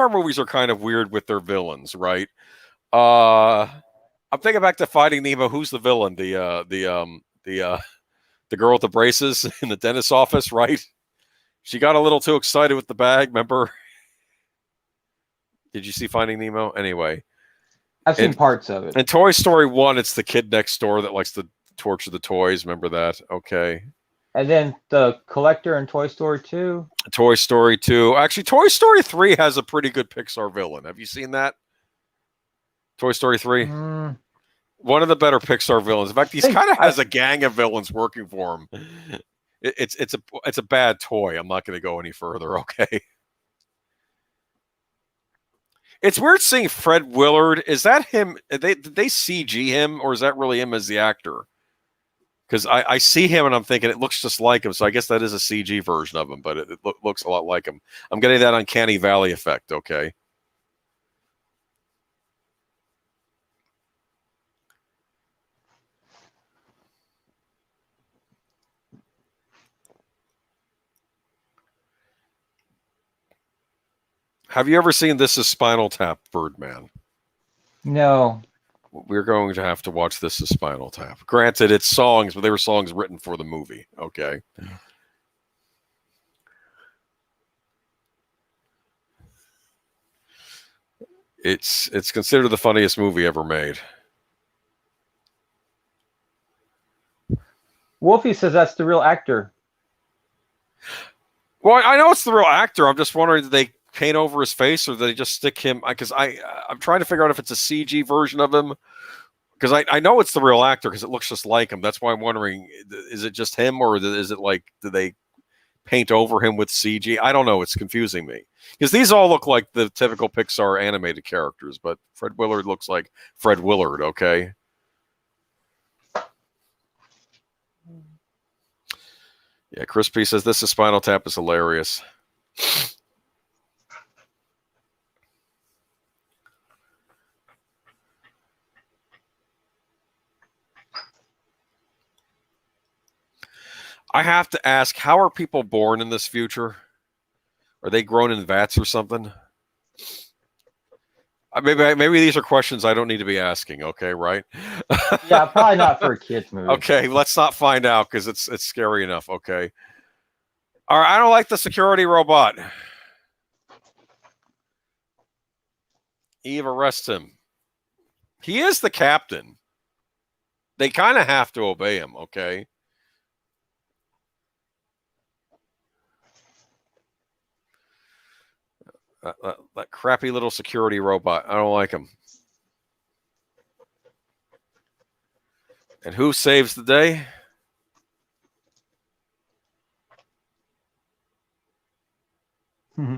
movies are kind of weird with their villains, right? I'm thinking back to Finding Nemo. Who's the villain? The girl with the braces in the dentist's office, right? She got a little too excited with the bag. Remember? Did you see Finding Nemo? Anyway, I've seen parts of it. In Toy Story 1, it's the kid next door that likes to torture the toys. Remember that? Okay. And then the collector in Toy Story 2. Toy Story 2. Actually, Toy Story 3 has a pretty good Pixar villain. Have you seen that? Toy Story 3? One of the better Pixar villains. In fact, he kind of has a gang of villains working for him. It's a bad toy. I'm not going to go any further, okay? It's weird seeing Fred Willard. Is that him? Did they CG him, or is that really him as the actor? Because I see him and I'm thinking it looks just like him. So I guess that is a CG version of him, but it looks a lot like him. I'm getting that uncanny valley effect, okay? Have you ever seen This Is Spinal Tap, Birdman? No. We're going to have to watch This Is Spinal Tap. Granted, it's songs, but they were songs written for the movie. Okay. It's considered the funniest movie ever made. Wolfie says that's the real actor. Well, I know it's the real actor. I'm just wondering, did they paint over his face, or did they just stick him? Because I'm trying to figure out if it's a CG version of him. Because I know it's the real actor because it looks just like him. That's why I'm wondering, is it just him, or is it like, do they paint over him with CG? I don't know. It's confusing me. Because these all look like the typical Pixar animated characters, but Fred Willard looks like Fred Willard, okay? Yeah, Chris P says, This Is Spinal Tap is hilarious. I have to ask, how are people born in this future? Are they grown in vats or something? Maybe these are questions I don't need to be asking. Okay, right? Yeah, probably not for a kids movie. Okay, let's not find out because it's scary enough. Okay. All right, I don't like the security robot. Eve arrests him. He is the captain. They kind of have to obey him. Okay. That crappy little security robot. I don't like him. And who saves the day? Mm-hmm.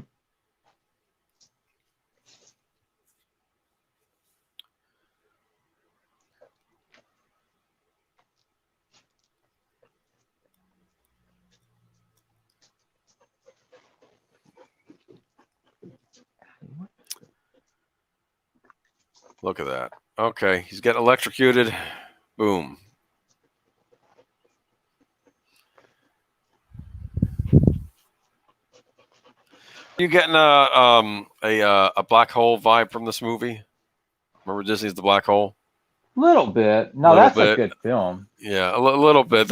Look at that. Okay, he's getting electrocuted. Boom. You getting a black hole vibe from this movie? Remember Disney's The Black Hole? Little bit. No, that's a good film. Yeah, a little bit.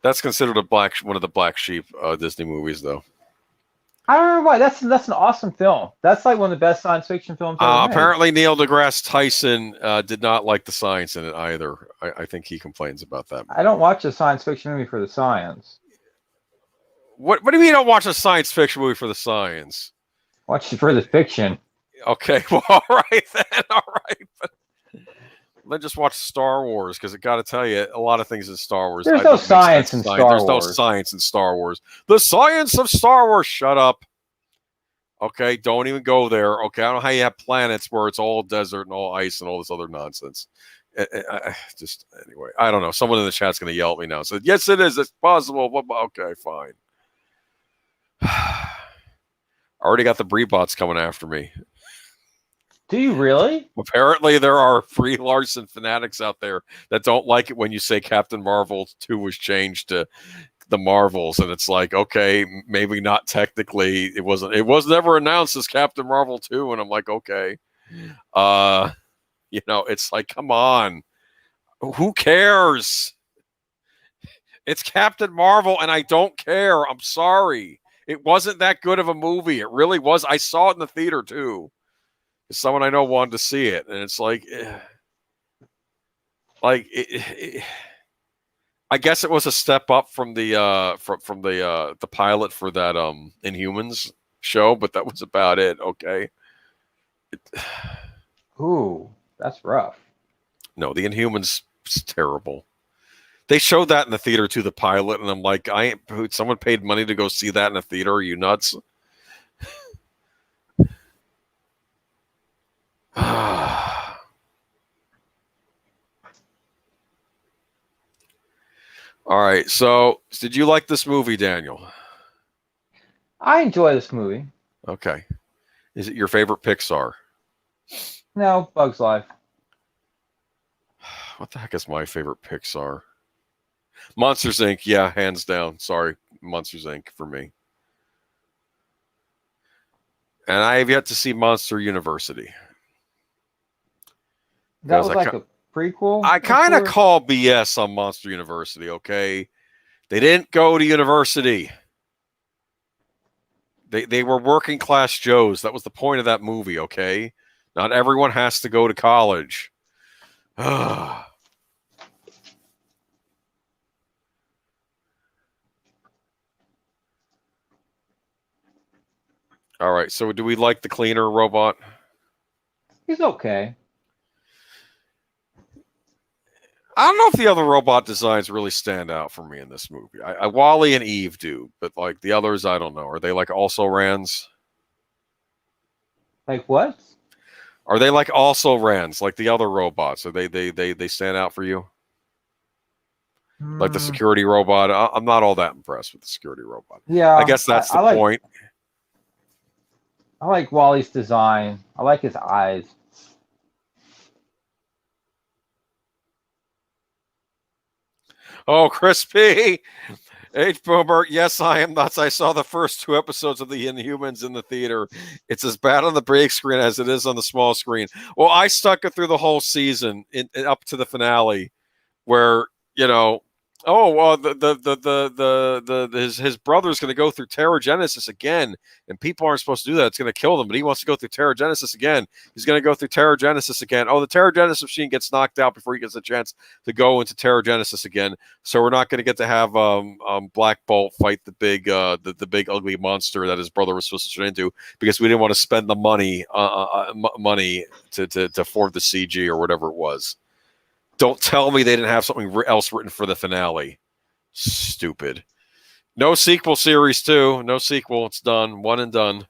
That's considered one of the black sheep Disney movies, though. I don't know why. That's an awesome film. That's like one of the best science fiction films ever made. Apparently, Neil deGrasse Tyson did not like the science in it either. I think he complains about that. I don't watch a science fiction movie for the science. What do you mean you don't watch a science fiction movie for the science? Watch it for the fiction. Okay, well, all right then. All right. But then just watch Star Wars, because I got to tell you, a lot of things in Star Wars. There's no science in Star Wars. There's no science in Star Wars. The science of Star Wars. Shut up. Okay, don't even go there. Okay, I don't know how you have planets where it's all desert and all ice and all this other nonsense. Just anyway, I don't know. Someone in the chat's going to yell at me now and say, yes, it is. It's possible. Okay, fine. I already got the Breebots coming after me. Do you really? Apparently, there are Brie Larson fanatics out there that don't like it when you say Captain Marvel 2 was changed to the Marvels, and it's like, okay, maybe not technically. It was never announced as Captain Marvel 2, and I'm like, okay. It's like, come on. Who cares? It's Captain Marvel, and I don't care. I'm sorry. It wasn't that good of a movie. It really was. I saw it in the theater, too. Someone I know wanted to see it, and it's like, I guess it was a step up from the from the pilot for that Inhumans show, but that was about it. Okay. Ooh, that's rough. No, the Inhumans is terrible. They showed that in the theater to the pilot, and I'm like, someone paid money to go see that in a theater. Are you nuts? All right. So, did you like this movie, Daniel? I enjoy this movie. Okay. Is it your favorite Pixar? No, Bug's Life. What the heck is my favorite Pixar? Monsters, Inc. Yeah, hands down. Sorry, Monsters, Inc. for me. And I have yet to see Monster University. That was like a prequel? I kind of call BS on Monster University, okay? They didn't go to university. They were working class Joes. That was the point of that movie, okay? Not everyone has to go to college. All right, so do we like the cleaner robot? He's okay. I don't know if the other robot designs really stand out for me in this movie. Wally and Eve do, but like the others, I don't know. Are they like also rans? Like what? Are they like also rans like the other robots? Are they stand out for you? Like the security robot? I'm not all that impressed with the security robot. Yeah, I guess that's the point. I like Wally's design. I like his eyes. Oh, Crispy. H. Boomer, yes, I am nuts. I saw the first 2 episodes of the Inhumans in the theater. It's as bad on the big screen as it is on the small screen. Well, I stuck it through the whole season up to the finale, where you know, oh, well, his brother's going to go through Teragenesis again, and people aren't supposed to do that. It's going to kill them, but he wants to go through Teragenesis again. He's going to go through Teragenesis again. Oh, the Teragenesis machine gets knocked out before he gets a chance to go into Teragenesis again. So we're not going to get to have Black Bolt fight the big ugly monster that his brother was supposed to turn into, because we didn't want to spend the money to form the CG or whatever it was. Don't tell me they didn't have something else written for the finale. Stupid. No sequel series, too. No sequel. It's done. One and done.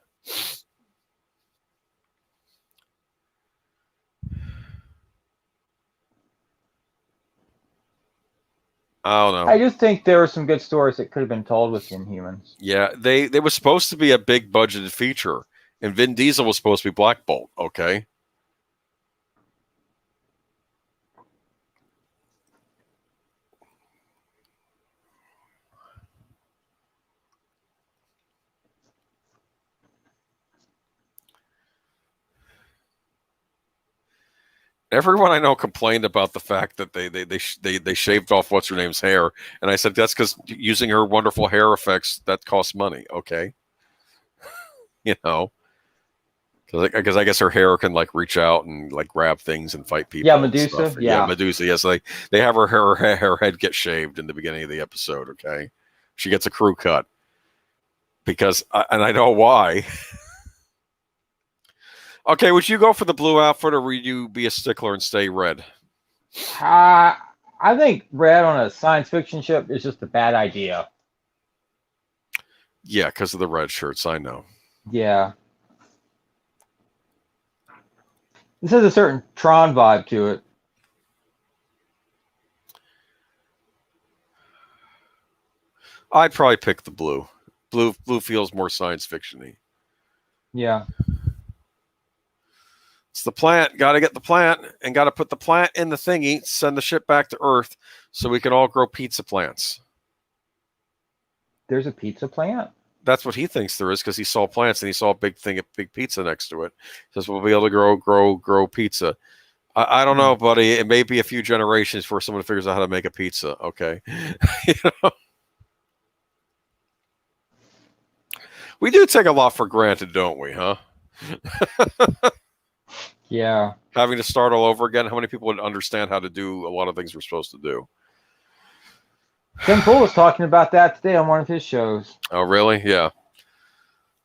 I don't know. I just think there were some good stories that could have been told with Inhumans. Yeah, they were supposed to be a big budgeted feature, and Vin Diesel was supposed to be Black Bolt, okay? Everyone I know complained about the fact that they shaved off what's her name's hair, and I said that's because using her wonderful hair effects that costs money. Okay, you know, because I guess her hair can like reach out and like grab things and fight people. Yeah, Medusa. Yeah, Medusa. Yes, they have her head get shaved in the beginning of the episode. Okay, she gets a crew cut because, and I know why. Okay, would you go for the blue outfit, or would you be a stickler and stay red? I think red on a science fiction ship is just a bad idea. Yeah, because of the red shirts, I know. Yeah. This has a certain Tron vibe to it. I'd probably pick the blue. Blue feels more science fiction-y. Yeah. It's the plant. Got to get the plant, and got to put the plant in the thingy, send the ship back to Earth so we can all grow pizza plants. There's a pizza plant? That's what he thinks there is, because he saw plants and he saw a big pizza next to it. He says we'll be able to grow pizza. I don't know, buddy. It may be a few generations before someone figures out how to make a pizza. Okay. You know? We do take a lot for granted, don't we, huh? Yeah. Having to start all over again. How many people would understand how to do a lot of things we're supposed to do? Tim Pool was talking about that today on one of his shows. Oh, really? Yeah.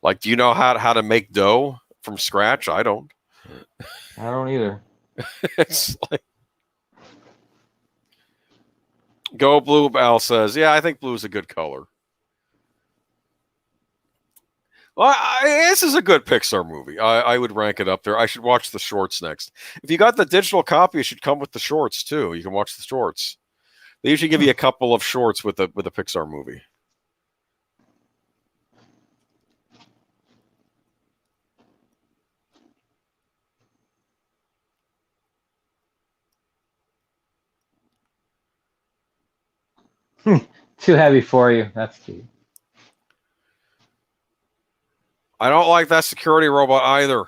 Like, do you know how to make dough from scratch? I don't. I don't either. It's like, go blue. Al says, yeah, I think blue is a good color. Well, this is a good Pixar movie. I would rank it up there. I should watch the shorts next. If you got the digital copy, it should come with the shorts too. You can watch the shorts. They usually give you a couple of shorts with a Pixar movie. Too heavy for you. That's key. I don't like that security robot either.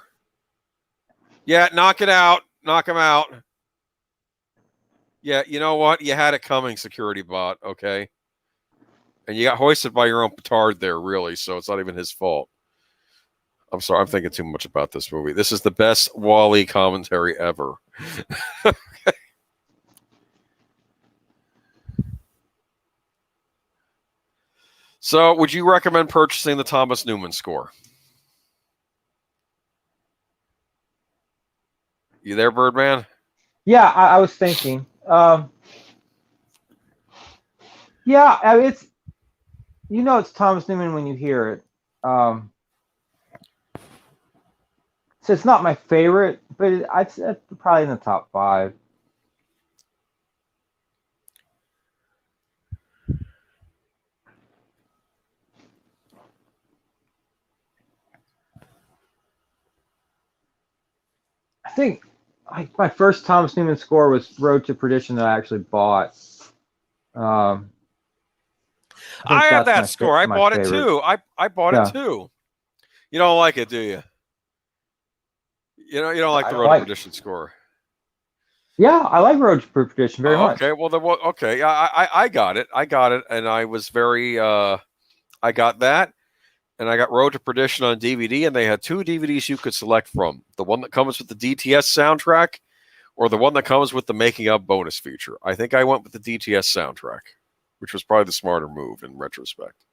Yeah, knock it out. Knock him out. Yeah, you know what? You had it coming, security bot, okay? And you got hoisted by your own petard there, really, so it's not even his fault. I'm sorry, I'm thinking too much about this movie. This is the best Wall-E commentary ever. Okay. So, would you recommend purchasing the Thomas Newman score? You there, Birdman? Yeah, I was thinking. Yeah, I mean, it's it's Thomas Newman when you hear it. So it's not my favorite, but it's probably in the top 5. I think my first Thomas Newman score was Road to Perdition that I actually bought. I think I have that's that score. I my bought it favorite. too. I bought it Yeah. too. You don't like it, do you? You don't like I the don't Road to like. Perdition score. Yeah, I like Road to Perdition very Oh, much. okay. Well, okay. Yeah, I got it. I got it, and I was very. I got that, and I got Road to Perdition on DVD, and they had 2 DVDs you could select from: the one that comes with the DTS soundtrack, or the one that comes with the making of bonus feature. I think I went with the DTS soundtrack, which was probably the smarter move in retrospect.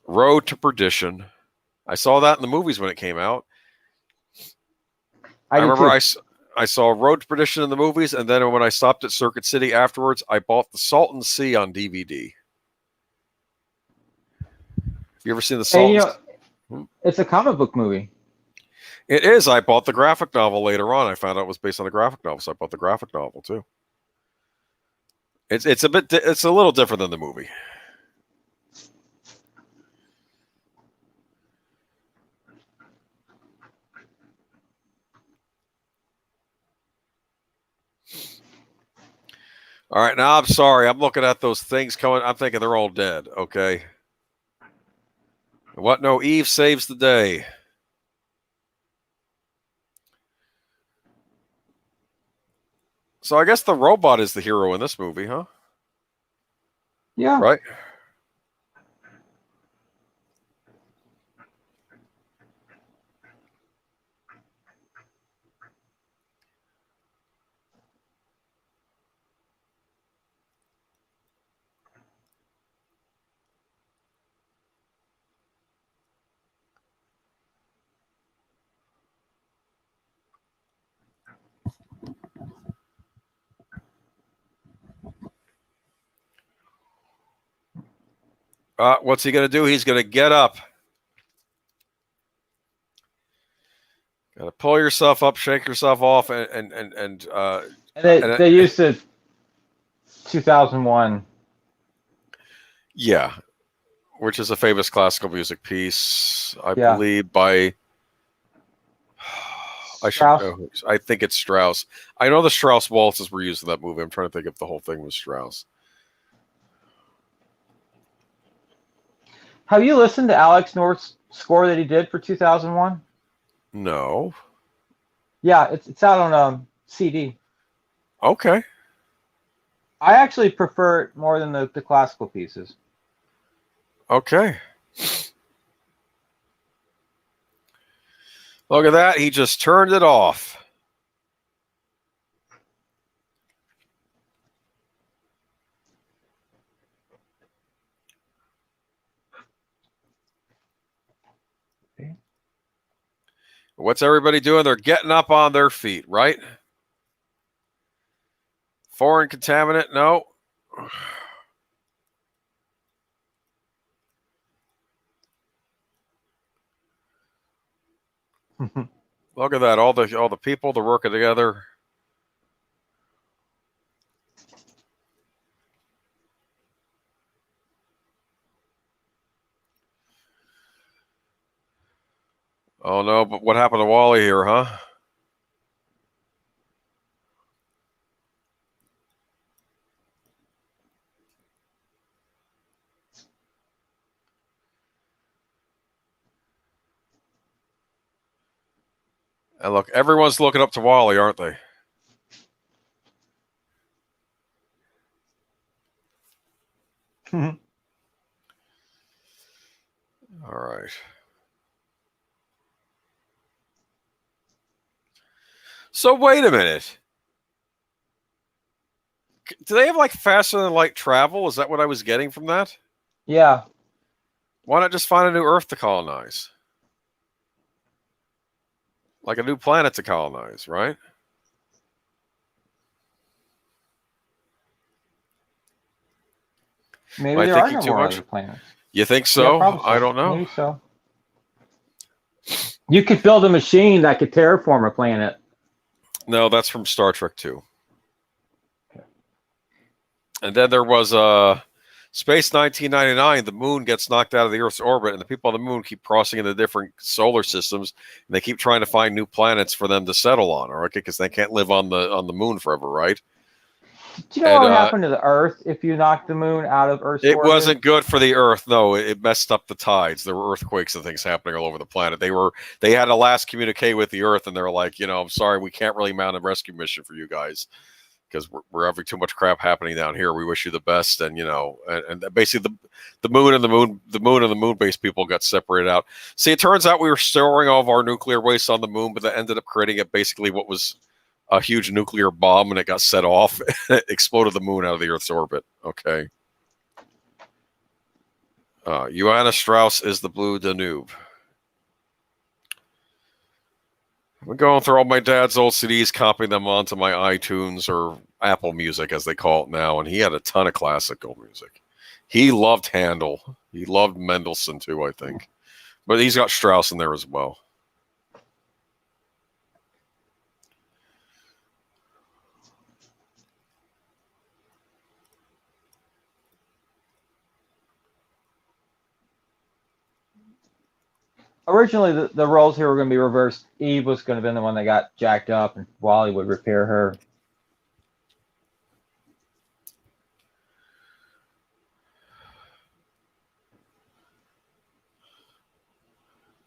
Road to Perdition. I saw that in the movies when it came out. I remember I saw Road to Perdition in the movies, and then when I stopped at Circuit City afterwards, I bought The Salton Sea on DVD. Have you ever seen The Salton Sea? It's a comic book movie. It is. I bought the graphic novel later on. I found out it was based on the graphic novel, so I bought the graphic novel too. It's a little different than the movie. All right, now I'm sorry. I'm looking at those things coming. I'm thinking they're all dead. Okay. What? No, Eve saves the day. So I guess the robot is the hero in this movie, huh? Yeah. Right? What's he going to do? He's going to get up. Got to pull yourself up, shake yourself off, and they used it 2001. Yeah, which is a famous classical music piece, I believe, by. I should know. I think it's Strauss. I know the Strauss waltzes were used in that movie. I'm trying to think if the whole thing was Strauss. Have you listened to Alex North's score that he did for 2001? No. Yeah, it's out on a CD. Okay. I actually prefer it more than the classical pieces. Okay. Look at that. He just turned it off. What's everybody doing? They're getting up on their feet, right? Foreign contaminant? No. Look at that. All the people, they're working together. Oh no, but what happened to Wally here, huh? And look, everyone's looking up to Wally, aren't they? All right. So wait a minute. Do they have like faster than light travel? Is that what I was getting from that? Yeah. Why not just find a new Earth to colonize? Like a new planet to colonize, right? Maybe there are no more other planets. You think so? Yeah, I don't know. Maybe so. You could build a machine that could terraform a planet. No, that's from Star Trek 2. Okay. And then there was Space 1999. The moon gets knocked out of the Earth's orbit, and the people on the moon keep crossing into different solar systems, and they keep trying to find new planets for them to settle on, okay? Because they can't live on the moon forever, right? Do you know what would happen to the Earth if you knocked the moon out of Earth's It orbit? wasn't good for the Earth. No, it messed up the tides. There were earthquakes and things happening all over the planet. They had to last communicate with the Earth, and they're like, I'm sorry, we can't really mount a rescue mission for you guys because we're having too much crap happening down here. We wish you the best, and and basically the moon and the moon base people got separated out. See, it turns out we were storing all of our nuclear waste on the moon, but that ended up creating basically what was a huge nuclear bomb, and it got set off. And it exploded the moon out of the Earth's orbit. Okay. Johanna Strauss is the Blue Danube. I'm going through all my dad's old CDs, copying them onto my iTunes or Apple Music, as they call it now, and he had a ton of classical music. He loved Handel. He loved Mendelssohn, too, I think. But he's got Strauss in there as well. Originally, the roles here were going to be reversed. Eve was going to be the one that got jacked up, and Wally would repair her.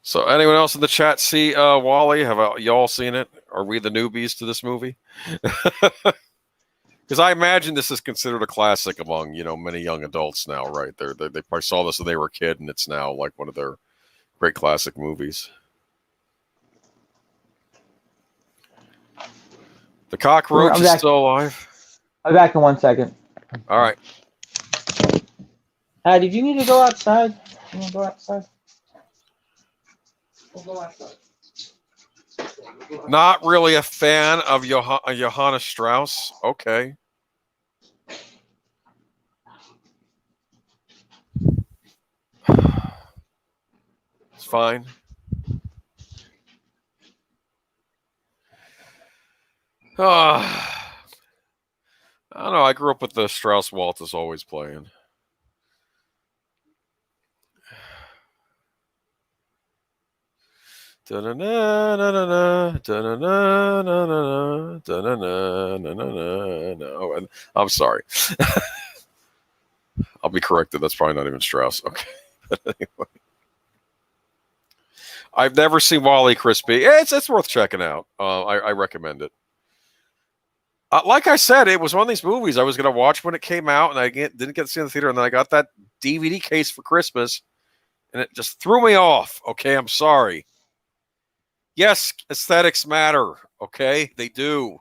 So, anyone else in the chat see Wally? Have y'all seen it? Are we the newbies to this movie? Because I imagine this is considered a classic among many young adults now, right? They probably saw this when they were a kid, and it's now like one of their great classic movies. The cockroach is still alive. I'll be back in 1 second. All right. Did you need to go outside? You want to go outside? We'll go outside. Not really a fan of Johanna Strauss. Okay. It's fine. I don't know. I grew up with the Strauss waltz always playing. No, I'm sorry. I'll be corrected. That's probably not even Strauss. Okay. But anyway. I've never seen Wally Crispy. It's worth checking out. I recommend it. Like I said, it was one of these movies I was going to watch when it came out, and I didn't get to see it in the theater, and then I got that DVD case for Christmas, and it just threw me off. Okay, I'm sorry. Yes, aesthetics matter. Okay, they do.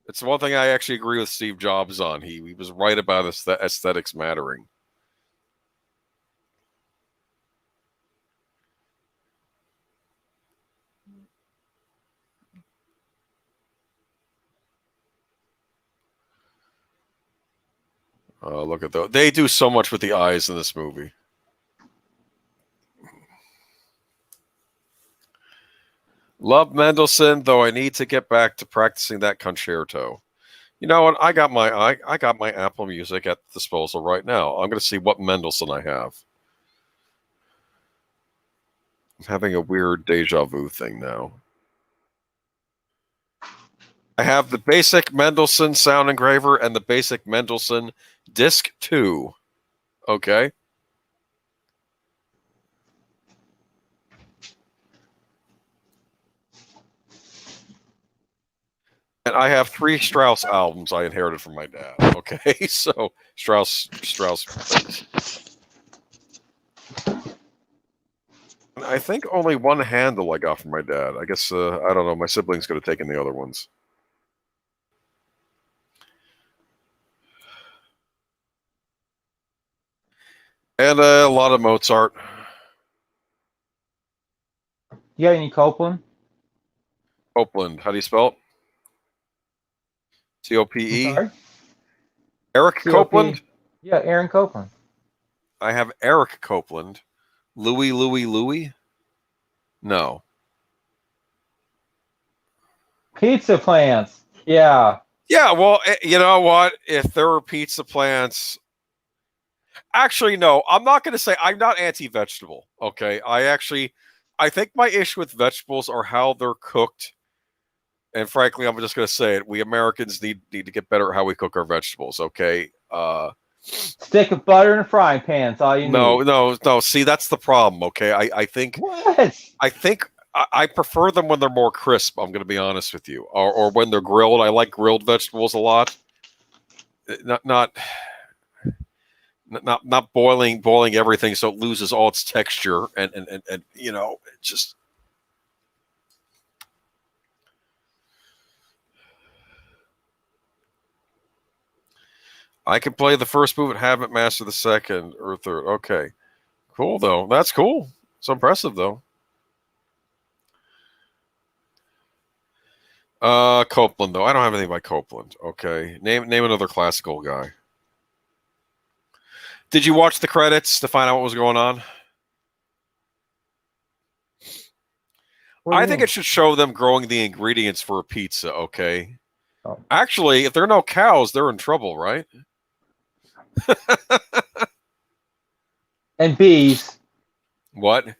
It's one thing I actually agree with Steve Jobs on. He was right about aesthetics mattering. Look at those. They do so much with the eyes in this movie. Love Mendelssohn, though I need to get back to practicing that concerto. You know what? I got my Apple Music at disposal right now. I'm going to see what Mendelssohn I have. I'm having a weird deja vu thing now. I have the basic Mendelssohn sound engraver and the basic Mendelssohn Disc 2. Okay. And I have 3 Strauss albums I inherited from my dad. Okay, so Strauss. I think only one Handel I got from my dad. I guess I don't know. My siblings could have taken the other ones. And a lot of Mozart. You got any Copeland? Copeland. How do you spell it? C-O-P-E? Eric C-O-P. Copeland? Yeah, Aaron Copeland. I have Eric Copeland. Louis? No. Pizza plants. Yeah. Yeah, well, you know what? If there were pizza plants... Actually, no. I'm not going to say... I'm not anti-vegetable, okay? I think my issue with vegetables are how they're cooked And frankly, I'm just going to say it. We Americans need to get better at how we cook our vegetables. Okay. Stick of butter in a frying pan. That's all you need. No. See, that's the problem. Okay. I think What? I prefer them when they're more crisp. I'm going to be honest with you, or when they're grilled. I like grilled vegetables a lot. Not boiling everything so it loses all its texture and you know, it just. I can play the first move and haven't mastered the second or third. Okay. Cool, though. That's cool. It's impressive, though. Copeland, though. I don't have anything by Copeland. Okay. Name another classical guy. Did you watch the credits to find out what was going on? I think it should show them growing the ingredients for a pizza, okay? Oh. Actually, if there are no cows, they're in trouble, right? And bees. What?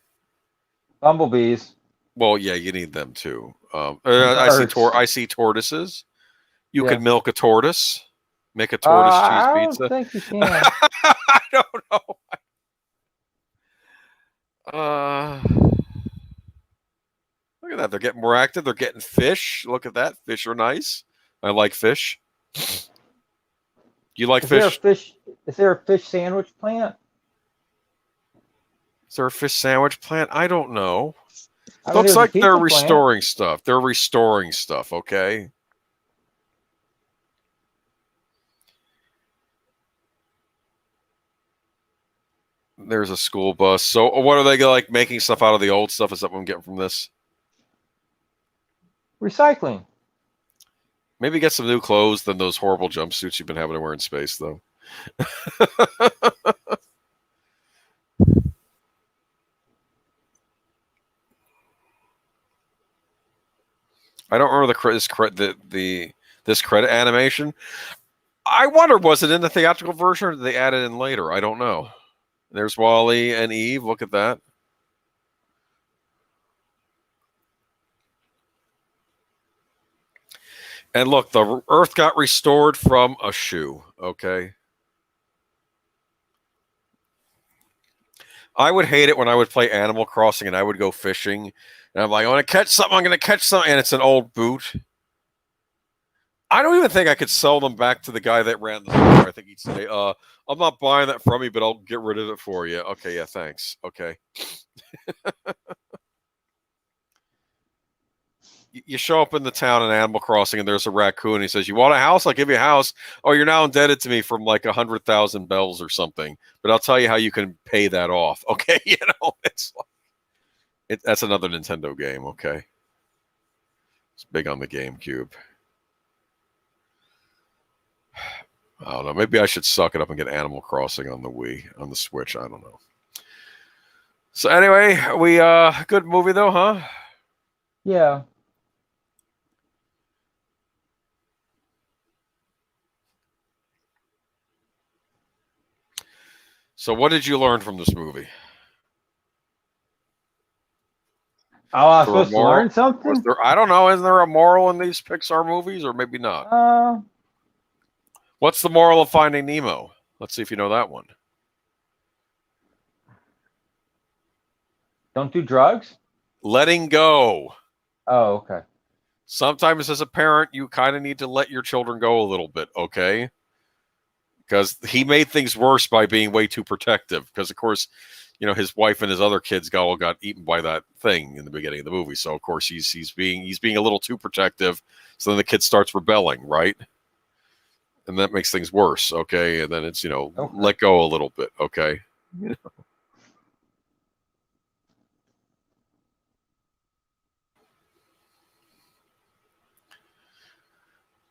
Bumblebees. Well, yeah, you need them too. I see tortoises. You could milk a tortoise, make a tortoise cheese pizza. I don't think you can. I don't know. Look at that. They're getting more active. They're getting fish. Look at that. Fish are nice. I like fish. You like fish? Is there a fish sandwich plant? Is there a fish sandwich plant? I don't know. Looks like they're restoring stuff. They're restoring stuff, okay? There's a school bus. So what are they like making stuff out of the old stuff? Is that what I'm getting from this? Recycling. Maybe get some new clothes than those horrible jumpsuits you've been having to wear in space, though. I don't remember this credit animation. I wonder, was it in the theatrical version or did they add it in later? I don't know. There's Wally and Eve. Look at that. And look, the Earth got restored from a shoe, okay? I would hate it when I would play Animal Crossing and I would go fishing. And I'm like, I want to catch something. I'm going to catch something. And it's an old boot. I don't even think I could sell them back to the guy that ran the store. I think he'd say, I'm not buying that from you, but I'll get rid of it for you. Okay, yeah, thanks. Okay. You show up in the town in Animal Crossing and there's a raccoon. He says, you want a house? I'll give you a house. Oh, you're now indebted to me from like 100,000 bells or something. But I'll tell you how you can pay that off. Okay, you know, that's another Nintendo game, okay? It's big on the GameCube. I don't know. Maybe I should suck it up and get Animal Crossing on the Wii, on the Switch. I don't know. So anyway, good movie though, huh? Yeah. So what did you learn from this movie? Oh, I was supposed to learn something? I don't know. Isn't there a moral in these Pixar movies or maybe not? What's the moral of Finding Nemo? Let's see if you know that one. Don't do drugs? Letting go. Oh, okay. Sometimes as a parent, you kind of need to let your children go a little bit, okay? Because he made things worse by being way too protective. Because, of course, you know, his wife and his other kids all got eaten by that thing in the beginning of the movie. So, of course, he's being a little too protective. So then the kid starts rebelling, right? And that makes things worse, okay? And then it's, okay. Let go a little bit, okay?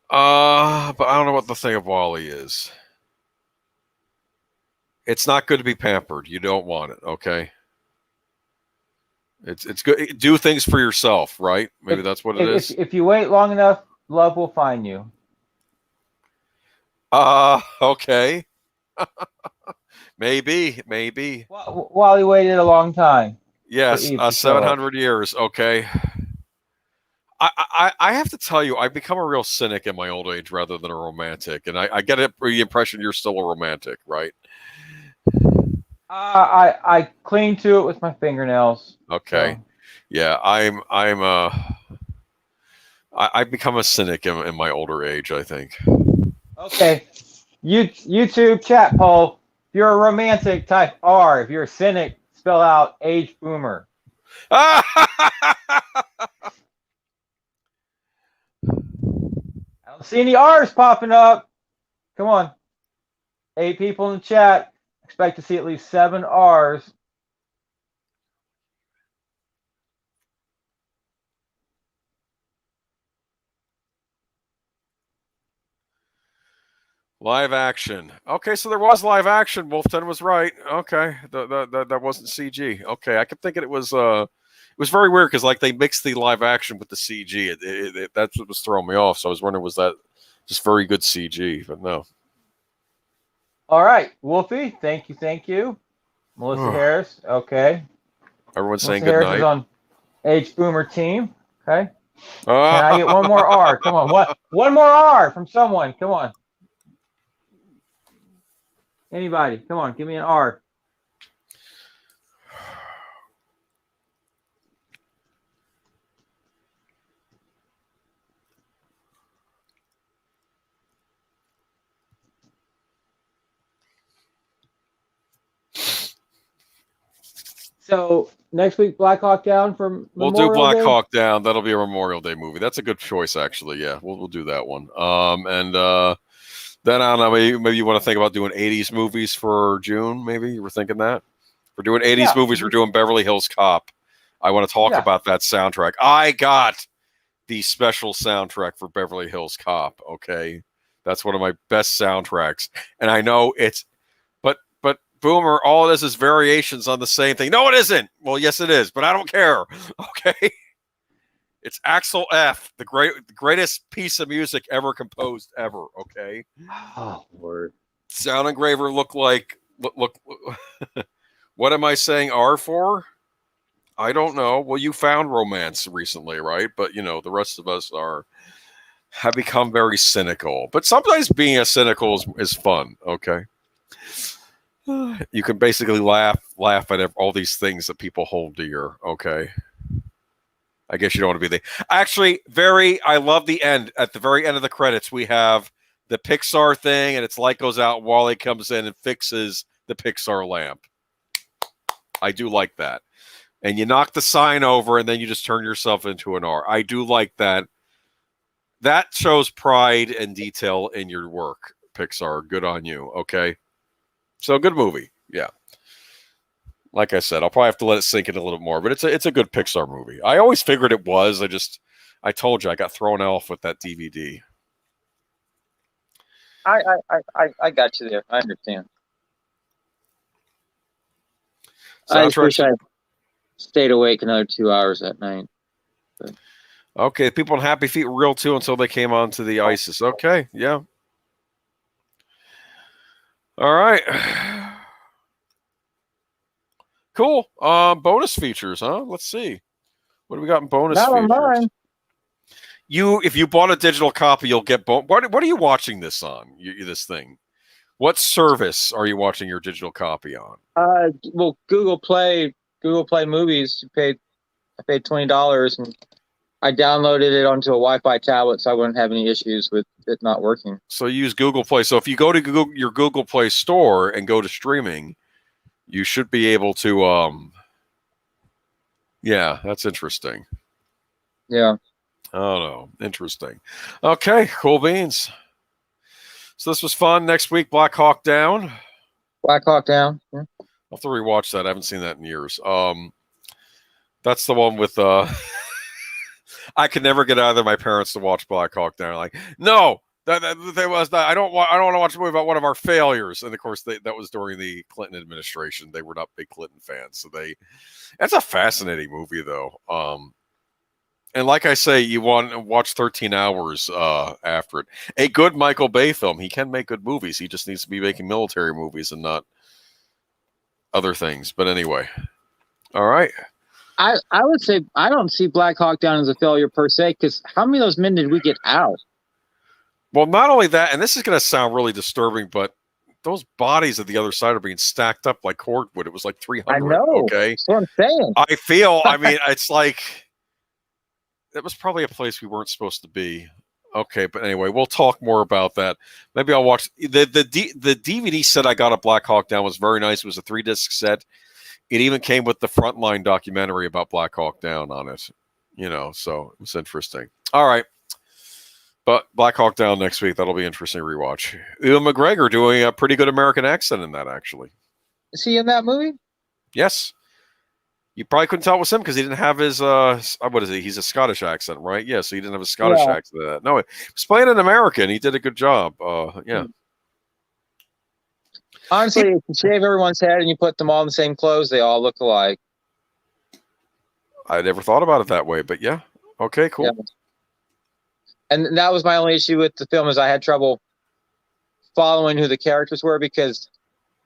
But I don't know what the thing of Wally is. It's not good to be pampered. You don't want it, okay? It's good. Do things for yourself, right? Maybe that's what it is. If you wait long enough, love will find you. Okay. maybe. Wally waited a long time. Yes, 700 years. Okay. I have to tell you, I've become a real cynic in my old age rather than a romantic, and I get the impression you're still a romantic, right? I cling to it with my fingernails. Okay, So. yeah, I've become a cynic in my older age, I think. Okay. YouTube chat poll. If you're a romantic, type R. If you're a cynic, spell out age boomer. I don't see any R's popping up. Come on. 8 people in the chat. Expect to see at least 7 R's. Live action. Okay, so there was live action. Wolfton was right. Okay, that wasn't CG. Okay, I kept thinking it was very weird because like they mixed the live action with the CG. That's what was throwing me off. So I was wondering, was that just very good CG? But no. All right, Wolfie. Thank you. Melissa Harris. Okay. Everyone's Melissa saying good Harris night. is on age boomer team. Okay. Can I get one more R? Come on. What? One more R from someone. Come on. Anybody? Come on. Give me an R. So next week, Black Hawk Down for We'll Memorial do Black Day? Hawk Down. That'll be a Memorial Day movie. That's a good choice, actually. Yeah, we'll do that one. Then I don't know. Maybe you want to think about doing 80s movies for June. Maybe you were thinking that we're doing 80s movies. We're doing Beverly Hills Cop. I want to talk about that soundtrack. I got the special soundtrack for Beverly Hills Cop. Okay, that's one of my best soundtracks, and I know it's. But Boomer, all of this is variations on the same thing. No, it isn't. Well, yes, it is, but I don't care. Okay. It's Axel F, the greatest piece of music ever composed ever. Okay. Oh, Lord. Sound engraver look. What am I saying R for? I don't know. Well, you found romance recently, right? But the rest of us have become very cynical. But sometimes being a cynical is fun. Okay. You can basically laugh at all these things that people hold dear. Okay. I guess you don't want to be there. Actually, I love the end. At the very end of the credits, we have the Pixar thing, and its light goes out. Wally comes in and fixes the Pixar lamp. I do like that. And you knock the sign over, and then you just turn yourself into an R. I do like that. That shows pride and detail in your work, Pixar. Good on you. Okay. So good movie. Yeah. Like I said, I'll probably have to let it sink in a little more, but it's a good Pixar movie. I always figured it was. I told you I got thrown off with that DVD. I got you there. I understand. I just wish I stayed awake another 2 hours that night. But. Okay, people in Happy Feet were real too until they came on to the ISIS. Okay, yeah. All right. Cool. Bonus features, huh? Let's see. What do we got in bonus features? Mine. If you bought a digital copy, you'll get what are you watching this on? This thing. What service are you watching your digital copy on? Well, Google Play Movies. I paid $20 and I downloaded it onto a Wi-Fi tablet, so I wouldn't have any issues with it not working. So you use Google Play. So if you go to your Google Play store and go to streaming, you should be able to. Yeah, that's interesting. Yeah. Oh no, interesting. Okay, cool beans. So this was fun. Next week, Black Hawk Down. Black Hawk Down. Yeah. I'll have to rewatch that. I haven't seen that in years. That's the one with I could never get either of my parents to watch Black Hawk Down. Like, no, that was not. I don't want to watch a movie about one of our failures. And of course, that was during the Clinton administration. They were not big Clinton fans, so that's a fascinating movie, though. And like I say, you want to watch 13 Hours after it. A good Michael Bay film. He can make good movies. He just needs to be making military movies and not other things. But anyway, all right. I would say I don't see Black Hawk Down as a failure per se, because how many of those men did we get out? Well, not only that, and this is going to sound really disturbing, but those bodies at the other side are being stacked up like cordwood. It was like 300. I know. Okay. That's what I'm saying. I mean, it's like that was probably a place we weren't supposed to be. Okay, but anyway, we'll talk more about that. Maybe I'll watch the DVD set I got at Black Hawk Down was very nice. It was a 3-disc set. It even came with the Frontline documentary about Black Hawk Down on it. So it was interesting. All right. But Black Hawk Down next week, that'll be interesting to rewatch. Ewan McGregor doing a pretty good American accent in that, actually. Is he in that movie? Yes. You probably couldn't tell it was him because he didn't have his, what is he? He's a Scottish accent, right? Yeah, so he didn't have a Scottish accent. No, he was playing an American. He did a good job. Yeah. Honestly, if you shave everyone's head and you put them all in the same clothes, they all look alike. I never thought about it that way, but yeah. Okay, cool. Yeah. And that was my only issue with the film, is I had trouble following who the characters were, because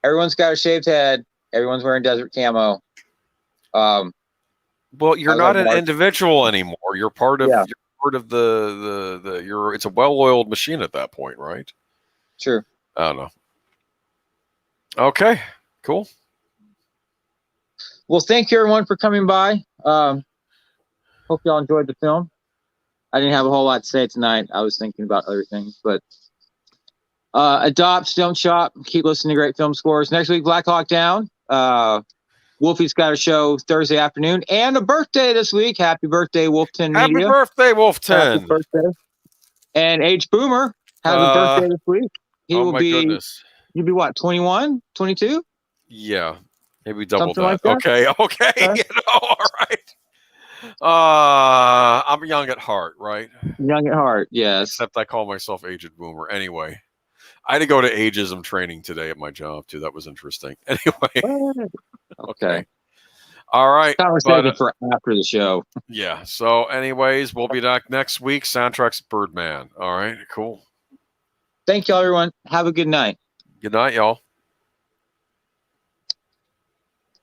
everyone's got a shaved head, everyone's wearing desert camo. Well, you're not an individual anymore. You're part of it's a well-oiled machine at that point, right? Sure. I don't know. Okay, cool. Well, thank you everyone for coming by. Hope y'all enjoyed the film. I didn't have a whole lot to say tonight. I was thinking about other things, but adopt, don't shop. Keep listening to great film scores. Next week, Black Hawk Down. Wolfie's got a show Thursday afternoon and a birthday this week. Happy birthday, Wolfton Media. Happy birthday, Wolfton. Happy birthday. And H Boomer has a birthday this week. Goodness. You'll be what, 21, 22? Yeah, maybe double Something that. like that. Okay. All right. I'm young at heart, right? Young at heart, yes. Except I call myself Aged Boomer. Anyway, I had to go to ageism training today at my job too. That was interesting. Anyway. Okay. All right. Conversation for after the show. Yeah. So, anyways, we'll be back next week. Soundtracks Birdman. All right. Cool. Thank you, everyone. Have a good night. Good night, y'all.